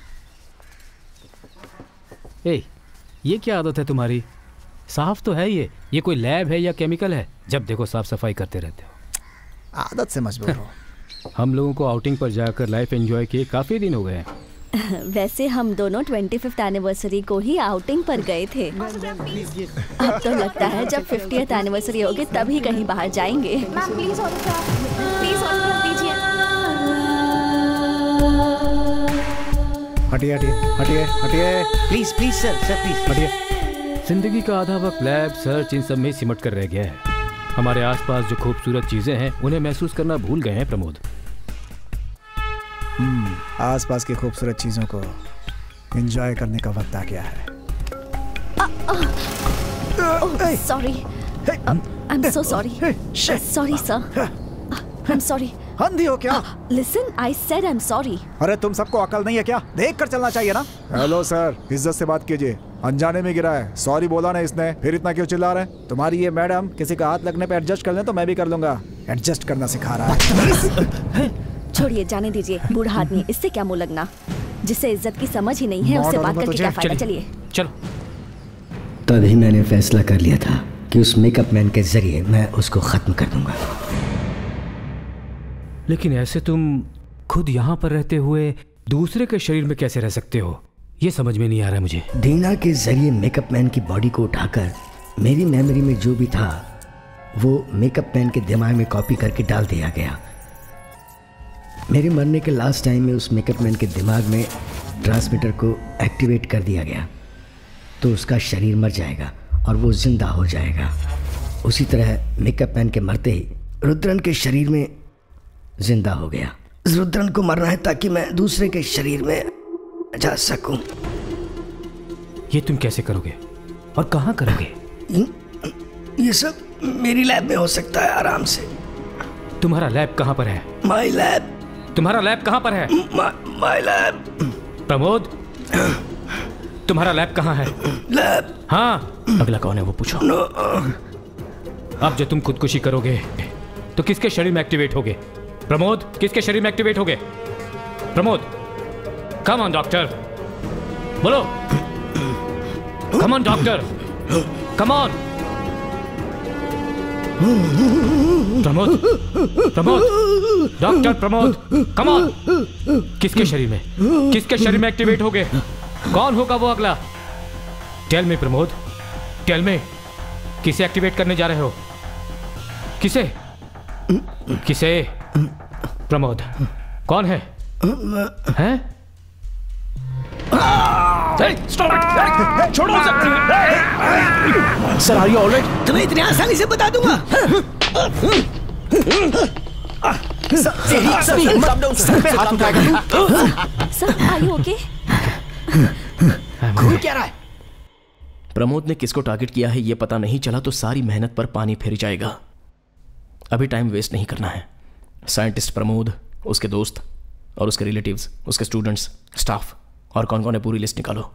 ये क्या आदत है तुम्हारी? साफ तो है ये कोई लैब है या केमिकल है? जब देखो साफ सफाई करते रहते हो। आदत से मजबूर हो। हम लोगों को आउटिंग पर जाकर लाइफ एंजॉय किए काफी दिन हो गए हैं। वैसे हम दोनों 25th एनिवर्सरी को ही आउटिंग पर गए थे। अब तो लगता है जब 50th एनिवर्सरी होगी तभी कहीं बाहर जाएंगे। मैम प्लीज ऑटोग्राफ दीजिए। हटिए हटिए हटिए हटिए, प्लीज प्लीज सर प्लीज हटिए। जिंदगी का आधा वक्त लैब, सर्च इन सब में सिमट कर रह गया है। हमारे आसपास जो खूबसूरत चीजें हैं उन्हें महसूस करना भूल गए हैं प्रमोद। आसपास की खूबसूरत चीजों को एंजॉय करने का वक्त आ गया है। Sorry, I am so sorry. Sorry sir, I am sorry. अंधी हो क्या? Listen, I said I am sorry. अरे तुम सबको अकल नहीं है क्या? देख कर चलना चाहिए ना। हेलो सर, इज्जत से बात कीजिए। अनजाने में गिरा है, सॉरी बोला ना इसने, फिर इतना क्यों चिल्ला रहे हैं? तुम्हारी ये मैडम किसी का हाथ लगने पे एडजस्ट कर ले तो मैं भी कर लूंगा। एडजस्ट करना सिखा रहा है। छोड़िए, जाने दीजिए। बूढ़ा आदमी, इससे क्या मुंह लगना? जिससे इज्जत की समझ ही नहीं है उससे बात करके क्या फायदा। चलिए चलो। तभी मैंने फैसला कर लिया था कि उस मेकअप मैन के जरिए मैं उसको खत्म कर दूंगा। लेकिन ऐसे तुम खुद यहाँ पर रहते हुए दूसरे के शरीर में कैसे रह सकते हो? ये समझ में नहीं आ रहा मुझे। दीना के जरिए मेकअप मैन की बॉडी को उठाकर मेरी मेमोरी में जो भी था वो मेकअप मैन के दिमाग में कॉपी करके डाल दिया गया। मेरे मरने के लास्ट टाइम में उस मेकअप मैन के दिमाग में ट्रांसमीटर को एक्टिवेट कर दिया गया तो उसका शरीर मर जाएगा और वो जिंदा हो जाएगा। उसी तरह मेकअप मैन के मरते ही रुद्रन के शरीर में जिंदा हो गया। रुद्रन को मरना है ताकि मैं दूसरे के शरीर में जा सकूं। ये तुम कैसे करोगे और कहाँ करोगे? ये सब मेरी लैब में हो सकता है आराम से। तुम्हारा लैब कहाँ पर है? My lab. तुम्हारा लैब कहाँ पर है? My lab. प्रमोद, तुम्हारा लैब कहाँ है? लैब। हाँ, अगला कौन है वो पूछो। अब जो तुम खुदकुशी करोगे तो किसके शरीर में एक्टिवेट होगे? प्रमोद, किसके शरीर में एक्टिवेट होगे? प्रमोद, कम ऑन डॉक्टर, बोलो। Come on doctor, come on. Pramod, Pramod, doctor Pramod, come on. किसके शरीर में, किसके शरीर में एक्टिवेट होगे? कौन होगा वो अगला? Tell me Pramod, tell me, किसे एक्टिवेट करने जा रहे हो? किसे? किसे? प्रमोद, कौन है? हैं? छोड़ो सर, आर यू ऑलराइट? तुम्हें इतनी आसानी से बता दूंगा। सर पे हाथ उठाएगा। Sir, are you okay? खून क्या रहा है? प्रमोद ने किसको टारगेट किया है ये पता नहीं चला तो सारी मेहनत पर पानी फिर जाएगा। अभी टाइम वेस्ट नहीं करना है। साइंटिस्ट प्रमोद, उसके दोस्त और उसके रिलेटिव्स, उसके स्टूडेंट्स, स्टाफ और कौन कौन है पूरी लिस्ट निकालो।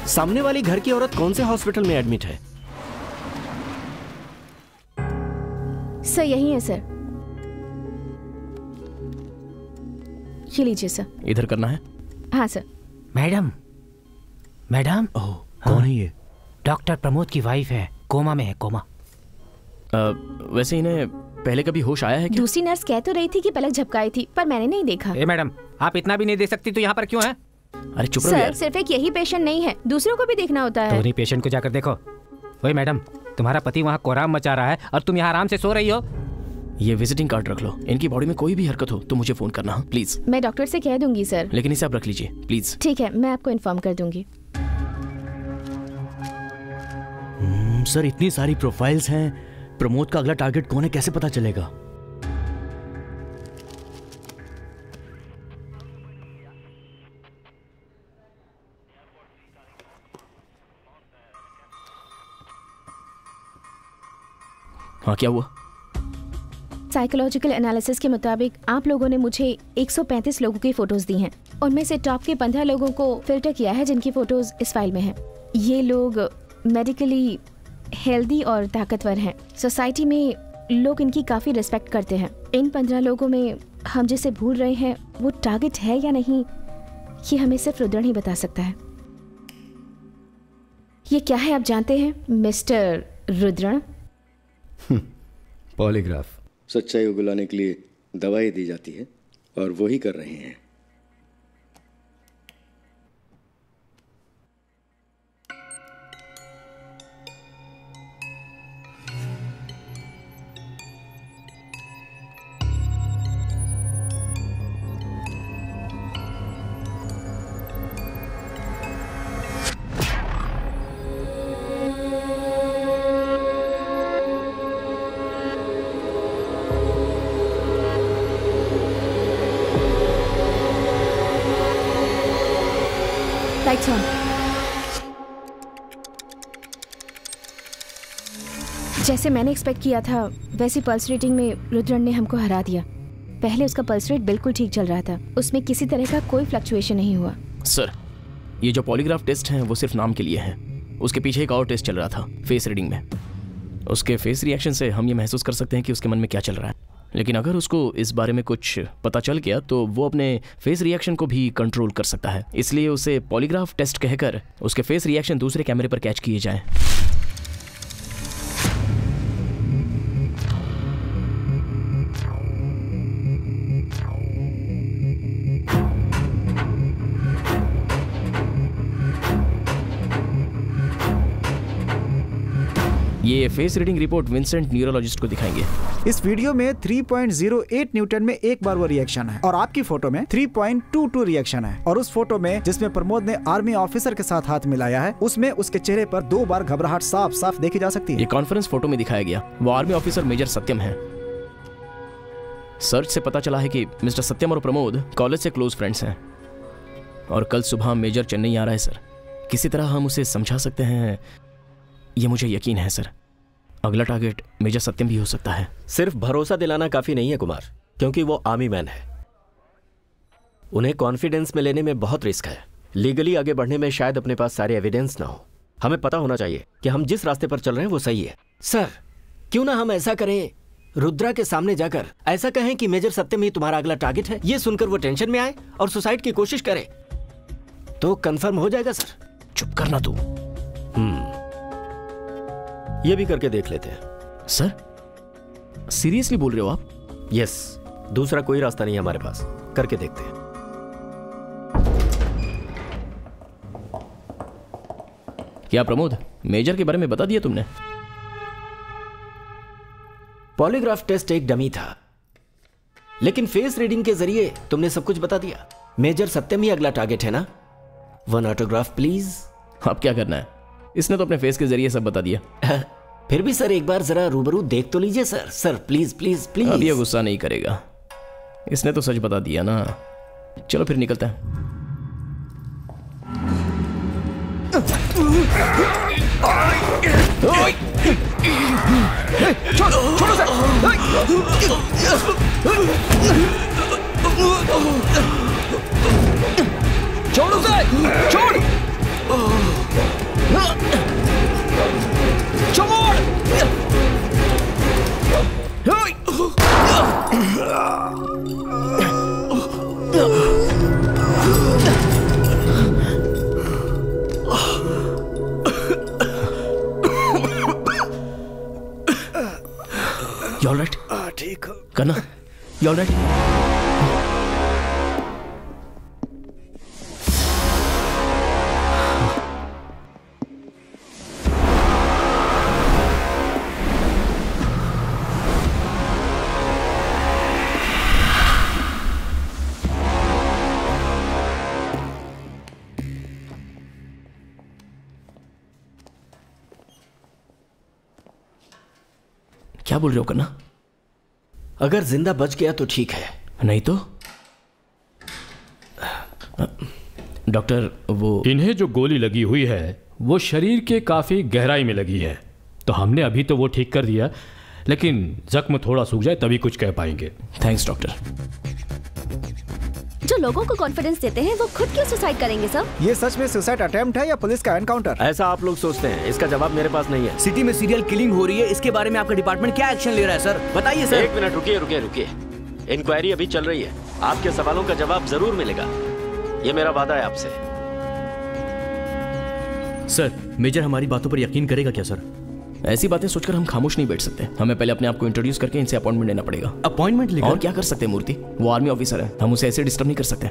सामने वाली घर की औरत कौन से हॉस्पिटल में एडमिट है? सर यही है सर। ये लीजिए सर। इधर करना है? हाँ सर। Madam, madam. ओह, कौन है ये? डॉक्टर प्रमोद की वाइफ है, कोमा में है, कोमा। वैसे इन्हें पहले कभी होश आया है क्या? दूसरी नर्स कह तो रही थी कि पलक झपकाई थी पर मैंने नहीं देखा। ए मैडम, आप इतना भी नहीं देख सकती तो यहाँ पर क्यों है? अरे चुप रहो सर, यार। सिर्फ एक यही पेशेंट नहीं है, दूसरों को भी देखना होता है। तो उन्हीं पेशेंट को जाकर देखो। ओए मैडम, तुम्हारा पति वहाँ कोहराम मचा रहा है और तुम यहाँ आराम से सो रही हो। ये विजिटिंग कार्ड रख लो, इनकी बॉडी में कोई भी हरकत हो तो मुझे फोन करना प्लीज। मैं डॉक्टर से कह दूंगी सर। लेकिन इसे आप रख लीजिए प्लीज। ठीक है, मैं आपको इन्फॉर्म कर दूंगी। सर इतनी सारी प्रोफाइल्स हैं, प्रमोद का अगला टारगेट कौन है कैसे पता चलेगा? हाँ क्या हुआ? साइकोलॉजिकल एनालिसिस के मुताबिक आप लोगों ने मुझे 135 लोगों की फोटोज दी हैं। उनमें से टॉप के 15 लोगों को फिल्टर किया है जिनकी फोटोज इस फाइल में हैं। ये लोग मेडिकली हेल्दी और ताकतवर हैं। सोसाइटी में लोग इनकी काफ़ी रिस्पेक्ट करते हैं। इन 15 लोगों में हम जिसे भूल रहे हैं वो टारगेट है या नहीं, ये हमें सिर्फ रुद्रण ही बता सकता है। ये क्या है आप जानते हैं मिस्टर रुद्रण? पॉलीग्राफ। सच्चाई उगलाने के लिए दवाई दी जाती है और वो ही कर रहे हैं। Lights on. जैसे मैंने एक्सपेक्ट किया था वैसी पल्स रेटिंग में रुद्रण ने हमको हरा दिया। पहले उसका पल्स रेट बिल्कुल ठीक चल रहा था, उसमें किसी तरह का कोई फ्लक्चुएशन नहीं हुआ। सर ये जो पॉलीग्राफ टेस्ट हैं वो सिर्फ नाम के लिए हैं। उसके पीछे एक और टेस्ट चल रहा था फेस रीडिंग में। उसके फेस रिएक्शन से हम ये महसूस कर सकते हैं कि उसके मन में क्या चल रहा है। लेकिन अगर उसको इस बारे में कुछ पता चल गया तो वो अपने फेस रिएक्शन को भी कंट्रोल कर सकता है। इसलिए उसे पॉलीग्राफ टेस्ट कहकर उसके फेस रिएक्शन दूसरे कैमरे पर कैच किए जाएं। ये face reading report Vincent neurologist को दिखाएंगे। इस वीडियो में 3.08 न्यूटन में एक बार वो रिएक्शन है और आपकी फोटो में 3.22 रिएक्शन है। और उस फोटो में जिसमें प्रमोद ने आर्मी ऑफिसर के साथ हाथ मिलाया है उसमें उसके चेहरे पर 2 बार घबराहट साफ साफ देखी जा सकती है। ये कॉन्फ्रेंस फोटो में दिखाया गया वो आर्मी ऑफिसर मेजर सत्यम है। सर्च से पता चला है कि मिस्टर सत्यम और प्रमोद कॉलेज से क्लोज फ्रेंड्स हैं और कल सुबह मेजर चेन्नई आ रहा है। सर किसी तरह हम उसे समझा सकते हैं, ये मुझे यकीन है सर। अगला टारगेट मेजर सत्यम भी हो सकता है। सिर्फ भरोसा दिलाना काफी नहीं है कुमार, क्योंकि वो आर्मी मैन है। उन्हें कॉन्फिडेंस में लेने में बहुत रिस्क है। लीगली आगे बढ़ने में शायद अपने पास सारे एविडेंस ना हो। हमें पता होना चाहिए कि हम जिस रास्ते पर चल रहे हैं वो सही है। सर क्यों ना हम ऐसा करें, रुद्रा के सामने जाकर ऐसा कहें कि मेजर सत्यम ही तुम्हारा अगला टारगेट है। ये सुनकर वो टेंशन में आए और सुसाइड की कोशिश करे तो कंफर्म हो जाएगा। सर चुप करना तू। ये भी करके देख लेते हैं। सर सीरियसली बोल रहे हो आप? यस, दूसरा कोई रास्ता नहीं है हमारे पास, करके देखते हैं। क्या प्रमोद मेजर के बारे में बता दिया तुमने? पॉलीग्राफ टेस्ट एक डमी था, लेकिन फेस रीडिंग के जरिए तुमने सब कुछ बता दिया। मेजर सत्यम ही अगला टारगेट है ना? 1 ऑटोग्राफ प्लीज। अब क्या करना है? इसने तो अपने फेस के जरिए सब बता दिया। फिर भी सर एक बार जरा रूबरू देख तो लीजिए sir. Sir please please please. अब ये गुस्सा नहीं करेगा, इसने तो सच बता दिया ना। चलो फिर निकलते हैं। छोड़ो सर। छोड़ो सर, छोड़ You all right? ठीक करना। You all right? क्या बोल रहे हो करना? अगर जिंदा बच गया तो ठीक है, नहीं तो डॉक्टर वो इन्हें जो गोली लगी हुई है वो शरीर के काफी गहराई में लगी है, तो हमने अभी तो वो ठीक कर दिया, लेकिन जख्म थोड़ा सूख जाए तभी कुछ कह पाएंगे। Thanks doctor. जो लोगों को कॉन्फिडेंस देते हैं वो खुद क्यों सुसाइड करेंगे सर? ये सच में सुसाइड अटेम्प्ट है या पुलिस का एनकाउंटर? ऐसा आप लोग सोचते हैं, इसका जवाब मेरे पास नहीं है। सिटी में सीरियल किलिंग हो रही है, इसके बारे में आपका डिपार्टमेंट क्या एक्शन ले रहा है सर? बताइए सर। 1 मिनट रुकिए। इंक्वायरी अभी चल रही है, आपके सवालों का जवाब जरूर मिलेगा, ये मेरा वादा है आपसे। सर, मेजर हमारी बातों पर यकीन करेगा क्या सर? ऐसी बातें सोचकर हम खामोश नहीं बैठ सकते, हमें पहले अपने आप को इंट्रोड्यूस करके इनसे अपॉइंटमेंट लेना पड़ेगा। अपॉइंटमेंट लेकर? और क्या कर सकते हैं मूर्ति, वो आर्मी ऑफिसर है, हम उसे ऐसे डिस्टर्ब नहीं कर सकते।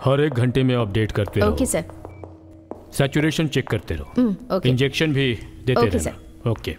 हर 1 घंटे में अपडेट करते रहो। Okay sir. सैचुरेशन चेक करते रहो। ओके। इंजेक्शन भी देते ओके रहना। Sir. Okay.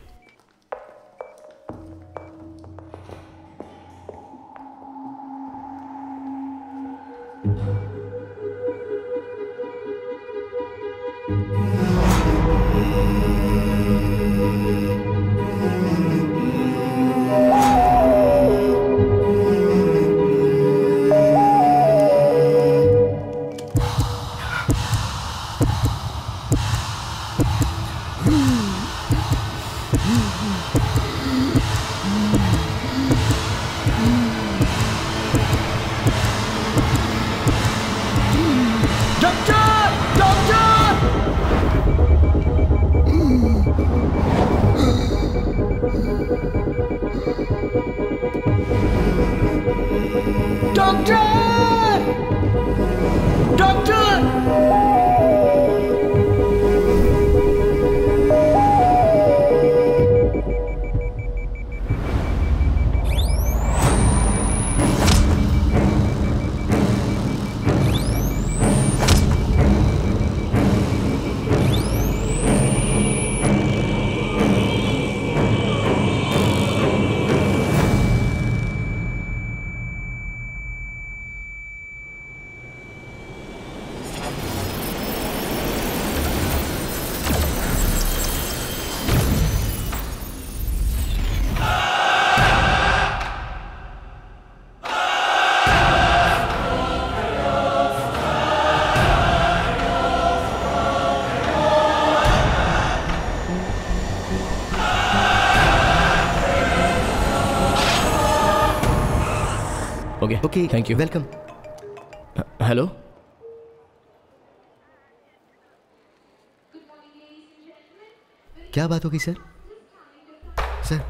Okay, thank you, welcome. Hello, क्या बात होगी sir? Sir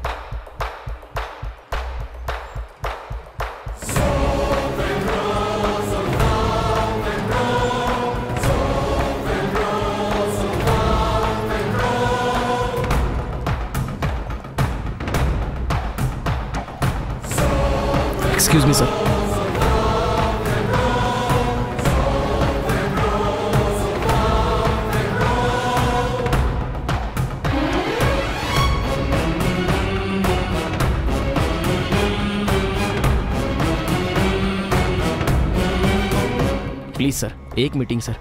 excuse me sir. Please sir, एक मीटिंग सर।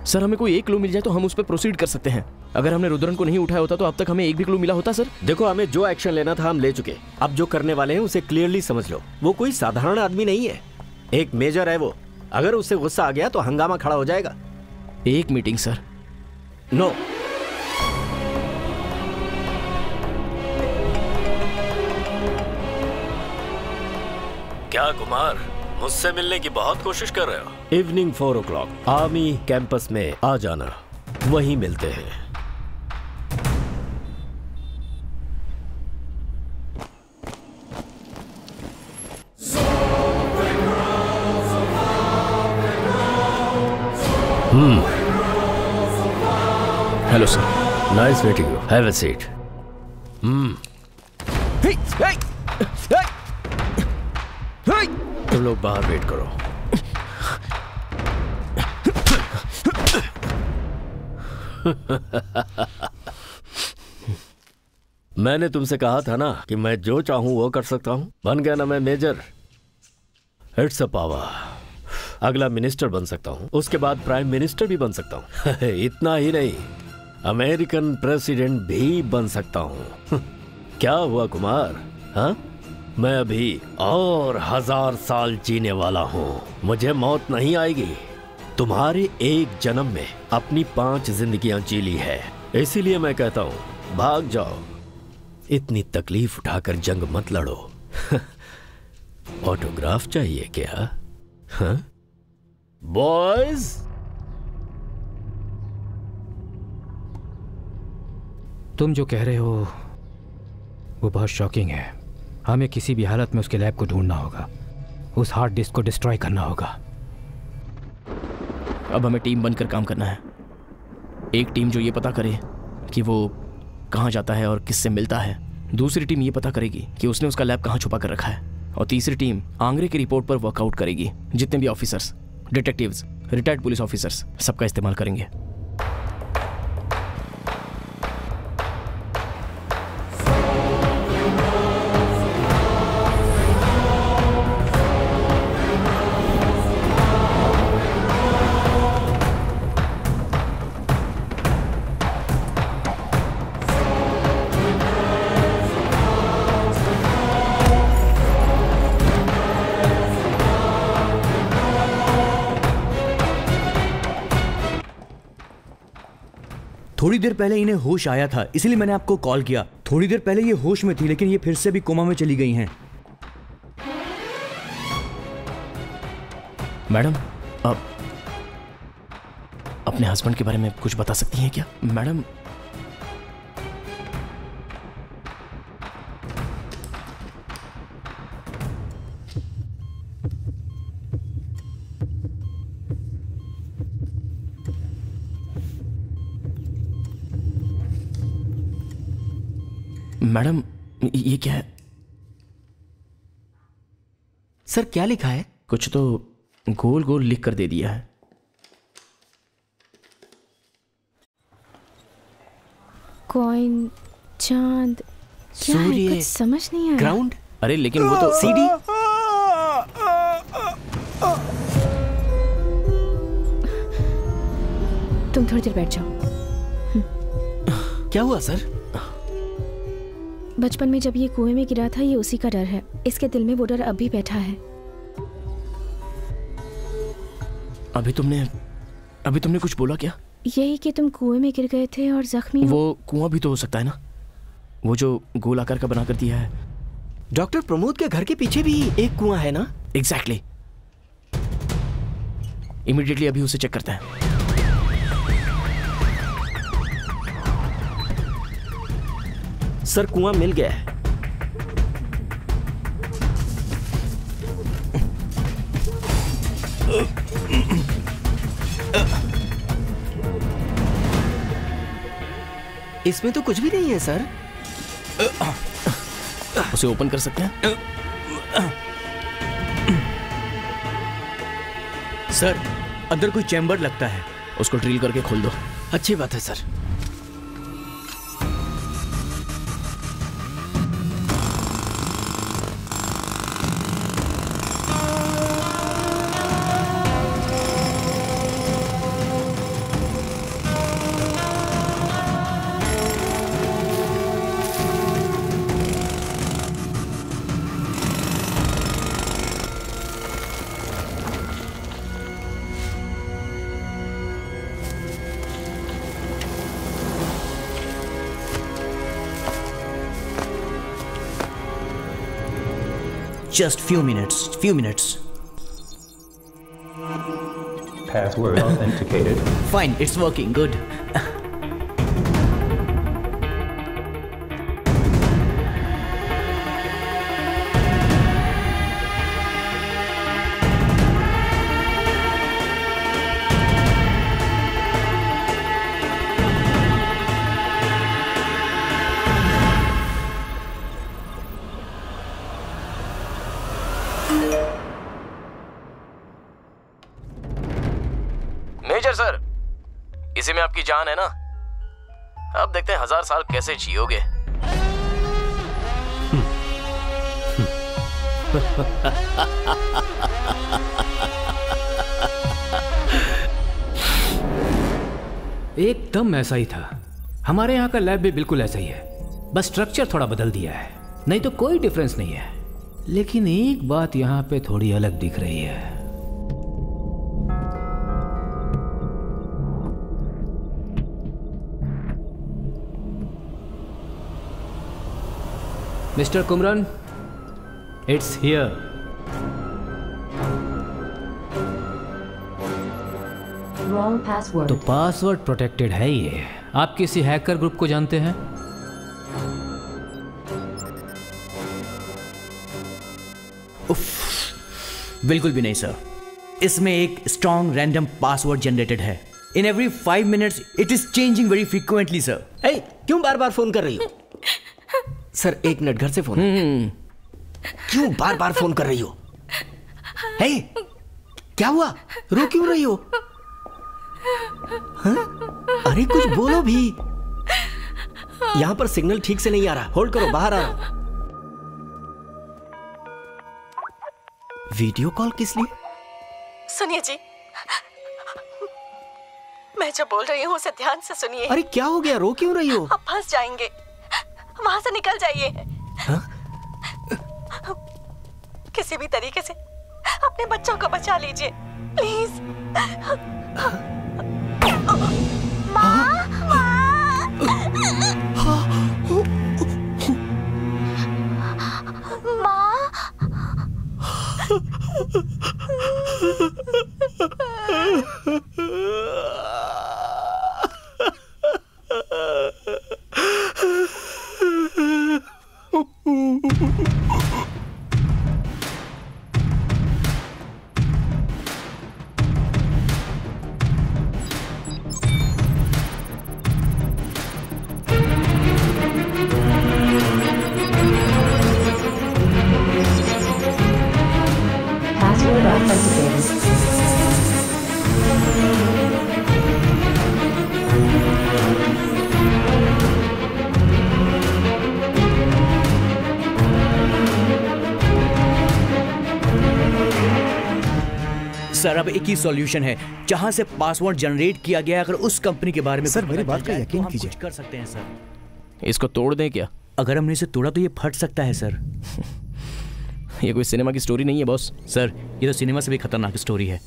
सर, हमें कोई एक क्लू मिल जाए तो हम उस पर प्रोसीड कर सकते हैं। अगर हमने रुद्रन को नहीं उठाया होता तो अब तक हमें एक भी क्लू मिला होता सर। देखो, हमें जो एक्शन लेना था हम ले चुके, अब जो करने वाले हैं उसे क्लियरली समझ लो। वो कोई साधारण आदमी नहीं है, एक मेजर है वो। अगर उससे गुस्सा आ गया तो हंगामा खड़ा हो जाएगा। एक मीटिंग सर। नो। क्या कुमार, मुझसे मिलने की बहुत कोशिश कर रहे हो? इवनिंग 4 o'clock आर्मी कैंपस में आ जाना, वहीं मिलते हैं। Hello sir, nice meeting you, have a seat. तुम लोग बाहर वेट करो। मैंने तुमसे कहा था ना कि मैं जो चाहूं वो कर सकता हूं। बन गया ना मैं मेजर। It's a power. अगला मिनिस्टर बन सकता हूं, उसके बाद प्राइम मिनिस्टर भी बन सकता हूं। इतना ही नहीं, अमेरिकन प्रेसिडेंट भी बन सकता हूं। क्या हुआ कुमार? हाँ, मैं अभी और 1000 साल जीने वाला हूं। मुझे मौत नहीं आएगी। तुम्हारे एक जन्म में अपनी 5 जिंदगियां जी ली है, इसीलिए मैं कहता हूं भाग जाओ। इतनी तकलीफ उठाकर जंग मत लड़ो। ऑटोग्राफ चाहिए क्या? हाँ बॉयज? तुम जो कह रहे हो वो बहुत शॉकिंग है। हमें किसी भी हालत में उसके लैब को ढूंढना होगा, उस हार्ड डिस्क को डिस्ट्रॉय करना होगा। अब हमें टीम बनकर काम करना है। एक टीम जो ये पता करे कि वो कहाँ जाता है और किससे मिलता है, दूसरी टीम ये पता करेगी कि उसने उसका लैब कहाँ छुपा कर रखा है, और तीसरी टीम आंग्रे की रिपोर्ट पर वर्कआउट करेगी। जितने भी officers, detectives, retired police officers, सबका इस्तेमाल करेंगे। थोड़ी देर पहले इन्हें होश आया था, इसलिए मैंने आपको कॉल किया। थोड़ी देर पहले ये होश में थी, लेकिन ये फिर से भी कोमा में चली गई हैं। मैडम, आप अपने हस्बैंड के बारे में कुछ बता सकती हैं क्या? मैडम, मैडम ये क्या है? सर क्या लिखा है? कुछ तो गोल गोल लिख कर दे दिया है। कॉइन, चांद, क्या है? कुछ समझ नहीं आया। ग्राउंड? अरे लेकिन वो तो सीडी। तुम थोड़ी देर बैठ जाओ। क्या हुआ सर? बचपन में जब ये कुएं में गिरा था, ये उसी का डर है। इसके दिल में वो डर अभी बैठा है। अभी तुमने कुछ बोला क्या? यही कि तुम कुएं में गिर गए थे और जख्मी हो। वो कुआं भी तो हो सकता है ना, वो जो गोल आकार का बना कर दिया है। डॉक्टर प्रमोद के घर के पीछे भी एक कुआं है ना? एग्जैक्टली। इमीडिएटली अभी उसे चेक करते हैं। सर कुआं मिल गया है। इसमें तो कुछ भी नहीं है सर। उसे ओपन कर सकते हैं? सर, अंदर कोई चैम्बर लगता है। उसको ड्रिल करके खोल दो। अच्छी बात है sir. Just few minutes. Password authenticated. Fine, it's working, good. Major sir, इसी में आपकी जान है ना? अब देखते हैं 1000 साल कैसे जियोगे। एकदम ऐसा ही था। हमारे यहाँ का लैब भी बिल्कुल ऐसा ही है, बस स्ट्रक्चर थोड़ा बदल दिया है, नहीं तो कोई डिफरेंस नहीं है। लेकिन एक बात यहाँ पे थोड़ी अलग दिख रही है। Mister Kumaran, it's here. Wrong password. तो पासवर्ड प्रोटेक्टेड है ये। आप किसी हैकर ग्रुप को जानते हैं? बिल्कुल भी नहीं सर। इसमें एक स्ट्रॉन्ग रैंडम पासवर्ड जनरेटेड है। In every 5 minutes it is changing very frequently sir. क्यों बार बार फोन कर रही हो? सर 1 मिनट, घर से फोन। क्यों बार बार फोन कर रही हो? हे, क्या हुआ? रो क्यों रही हो? हाँ? अरे कुछ बोलो भी। यहां पर सिग्नल ठीक से नहीं आ रहा। होल्ड करो, बाहर आ रहा हूं। वीडियो कॉल किस लिए? सुनिए जी, मैं जो बोल रही हूँ उसे ध्यान से सुनिए। अरे क्या हो गया? रो क्यों रही हो? आप फंस जाएंगे, वहां से निकल जाइए। हाँ? किसी भी तरीके से अपने बच्चों को बचा लीजिए प्लीज। Password authenticated. सर अब एक ही सॉल्यूशन है, जहां से पासवर्ड जनरेट किया गया है। अगर उस कंपनी के बारे में सर मेरी बात का यकीन कीजिए। कर सकते हैं सर। इसको तोड़ दें क्या? अगर हमने इसे तोड़ा तो ये फट सकता है सर। ये कोई सिनेमा की स्टोरी नहीं है बॉस। सर ये तो सिनेमा से भी खतरनाक स्टोरी है।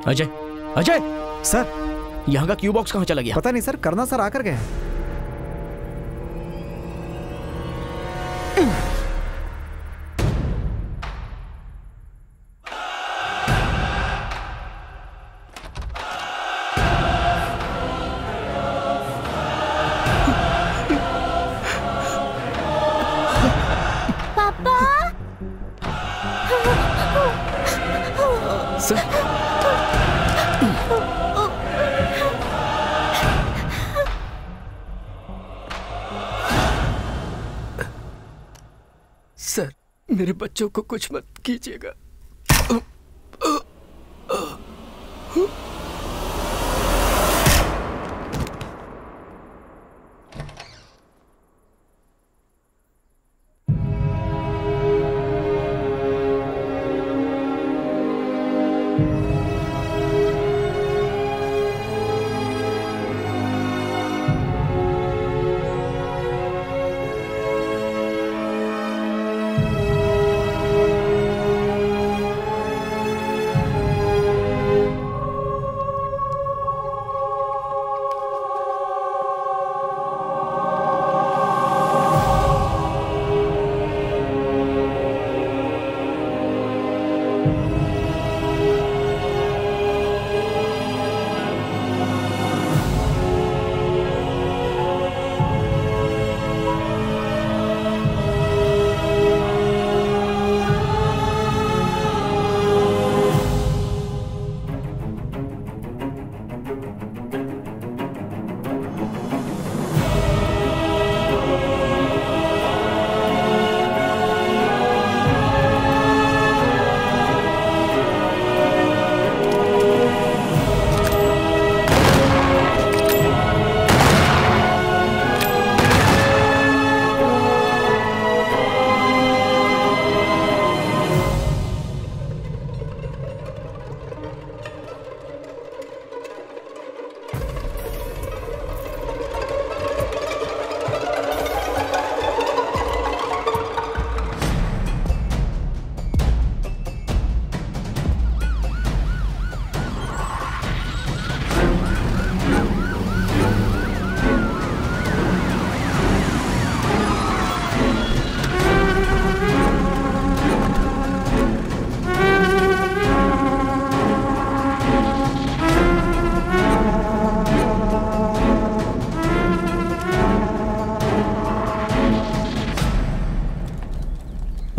अजय, अजय सर, यहाँ का क्यू बॉक्स कहाँ चला गया? पता नहीं सर, करना सर आकर गए। पापा सर मेरे बच्चों को कुछ मत कीजिएगा।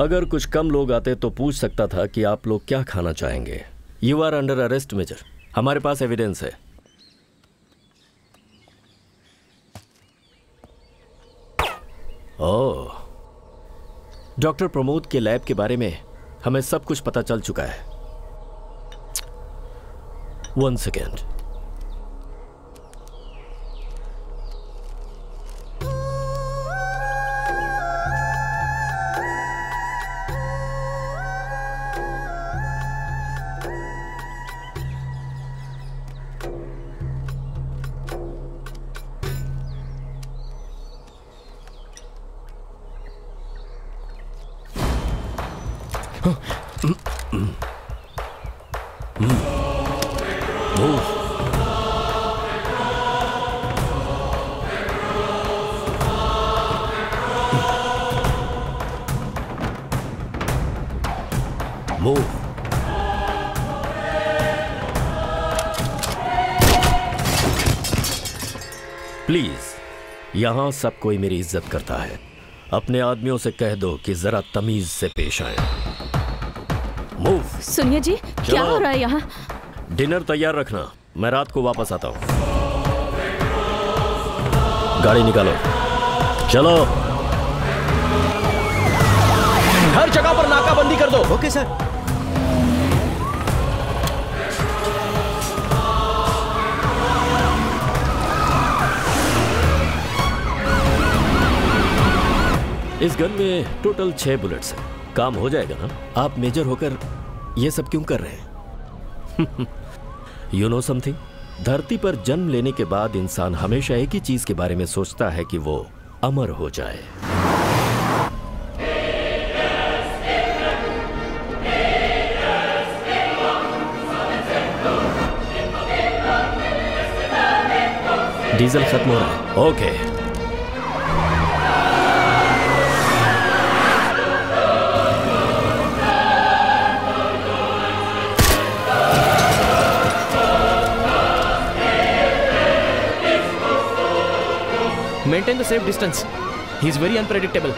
अगर कुछ कम लोग आते तो पूछ सकता था कि आप लोग क्या खाना चाहेंगे। You are under arrest major. हमारे पास एविडेंस है। ओह, डॉक्टर प्रमोद के लैब के बारे में हमें सब कुछ पता चल चुका है। 1 सेकेंड। प्लीज, यहां सब कोई मेरी इज्जत करता है। अपने आदमियों से कह दो कि जरा तमीज से पेश आए। मूव। सुनिए जी, क्या हो रहा है यहाँ? डिनर तैयार रखना, मैं रात को वापस आता हूं। गाड़ी निकालो, चलो। हर जगह पर नाकाबंदी कर दो। Okay sir. इस गन में टोटल 6 बुलेट्स हैं। काम हो जाएगा ना? आप मेजर होकर ये सब क्यों कर रहे हैं? You know something? धरती पर जन्म लेने के बाद इंसान हमेशा एक ही चीज के बारे में सोचता है कि वो अमर हो जाए। डीजल खत्म हो रहा है। Okay. Maintain the safe distance. He is very unpredictable.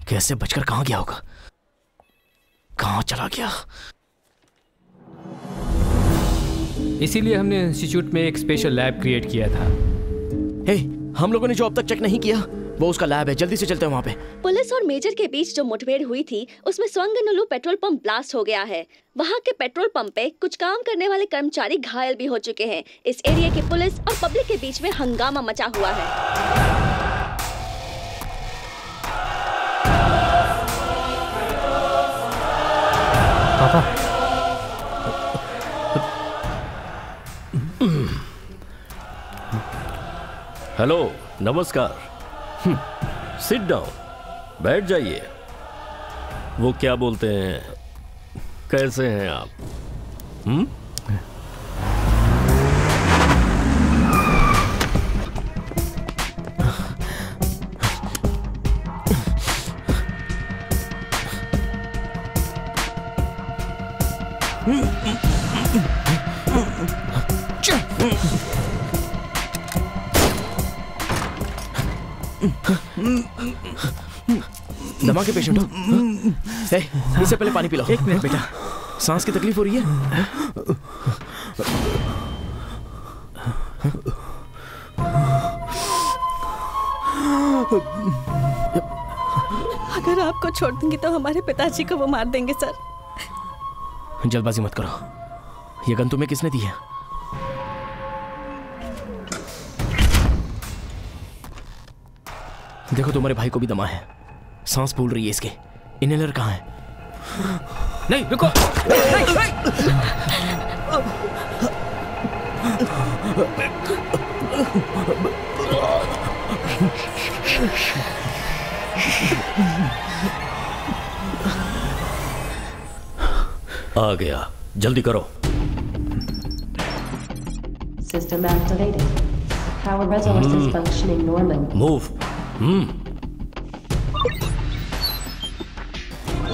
कैसे बचकर कहां गया होगा? कहां चला गया? इसीलिए हमने इंस्टीट्यूट में एक स्पेशल लैब क्रिएट किया था। हे, हम लोगों ने जो अब तक चेक नहीं किया वो उसका लैब है। जल्दी से चलते हैं वहाँ पे। पुलिस और मेजर के बीच जो मुठभेड़ हुई थी उसमें स्वंगनुलु पेट्रोल पंप ब्लास्ट हो गया है। वहाँ के पेट्रोल पंप पे कुछ काम करने वाले कर्मचारी घायल भी हो चुके हैं। इस एरिया की पुलिस और पब्लिक के बीच में हंगामा मचा हुआ है। हेलो, नमस्कार। सिट डाउन, बैठ जाइए। वो क्या बोलते हैं, कैसे हैं आप? दमा के पेशेंट हो? इससे पहले पानी पिलाओ। 1 मिनट बेटा, सांस की तकलीफ हो रही है? अगर आपको छोड़ दूंगी तो हमारे पिताजी को वो मार देंगे सर। जल्दबाजी मत करो। ये गन तुम्हें किसने दी है? देखो तुम्हारे भाई को भी दमा है, सांस फूल रही है इसके। इनहेलर कहाँ है? नहीं रुको, आ गया, जल्दी करो। System activated. Power resources functioning normally. Move.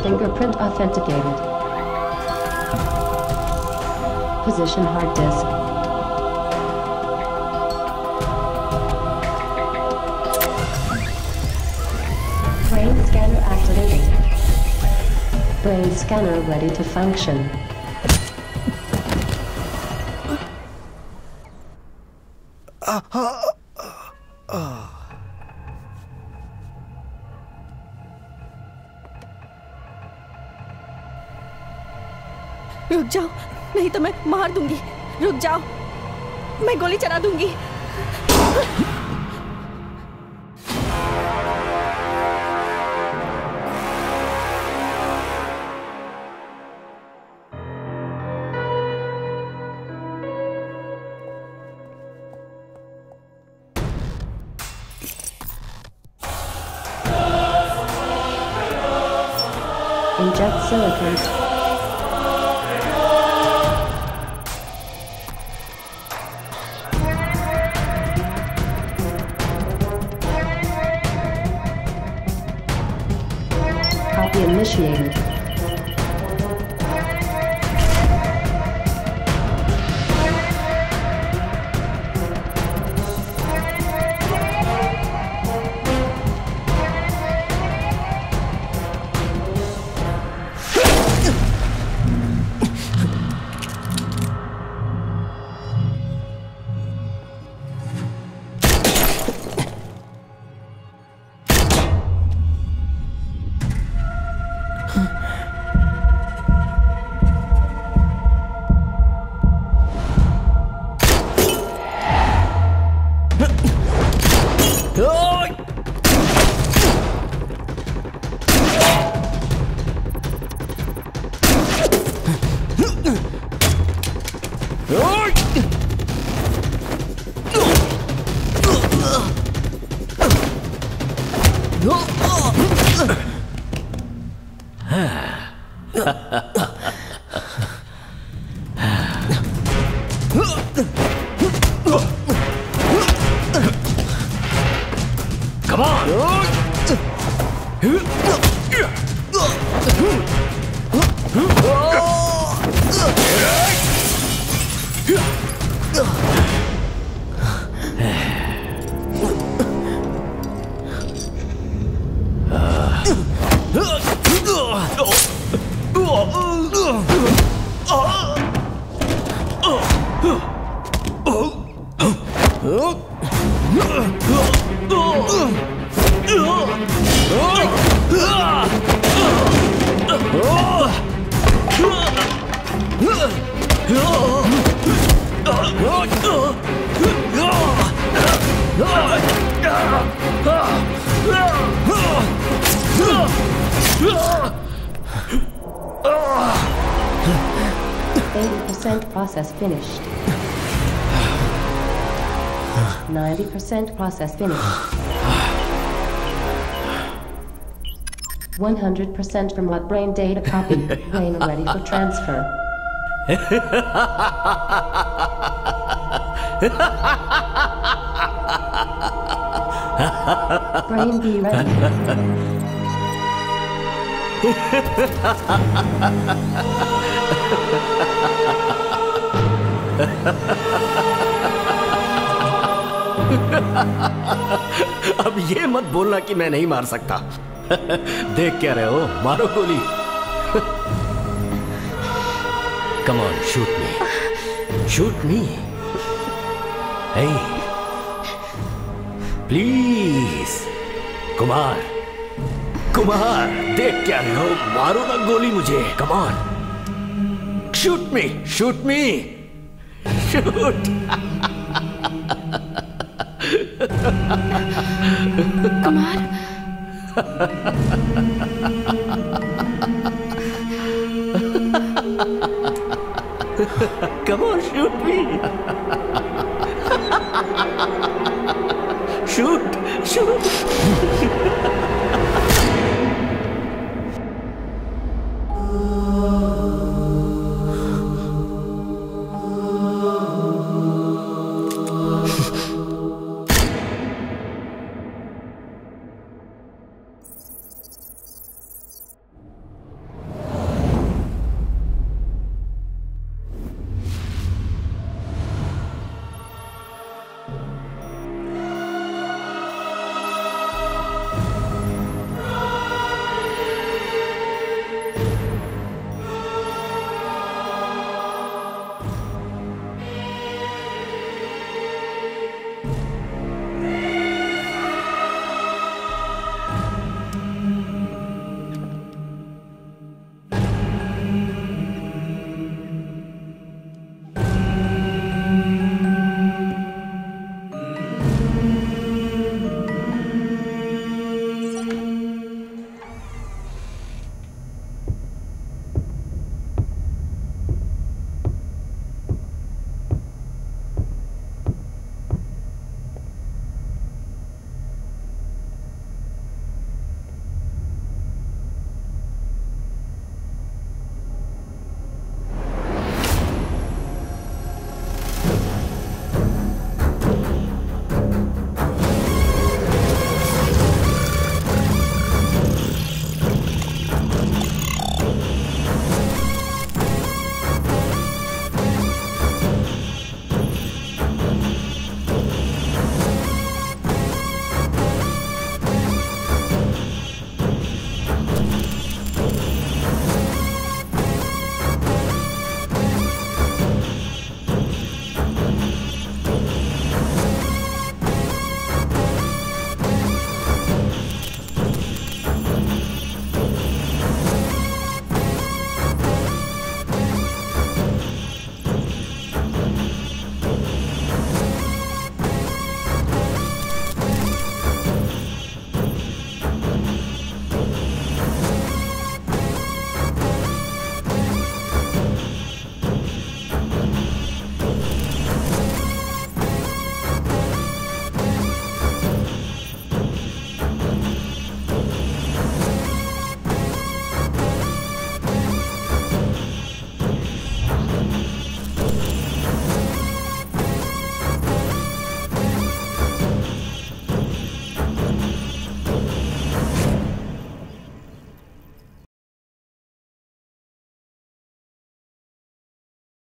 Fingerprint authenticated. Position hard disk. Brain scanner activated. Brain scanner ready to function. रुक जाओ, नहीं तो मैं मार दूंगी। रुक जाओ, मैं गोली चला दूंगी। Inject silicon. Copy initiated. Come on! Process finished. 90% process finished. 100% remote brain data copy. Brain ready for transfer. Brain be ready. अब ये मत बोलना कि मैं नहीं मार सकता। देख क्या रहे हो, मारो गोली। Come on, shoot me, shoot me. Please. Kumar, Kumar, देख क्या रहे हो? मारो ना गोली मुझे। Come on, shoot me, shoot me, shoot. Kumar, Come on, shoot me. Shoot, shoot.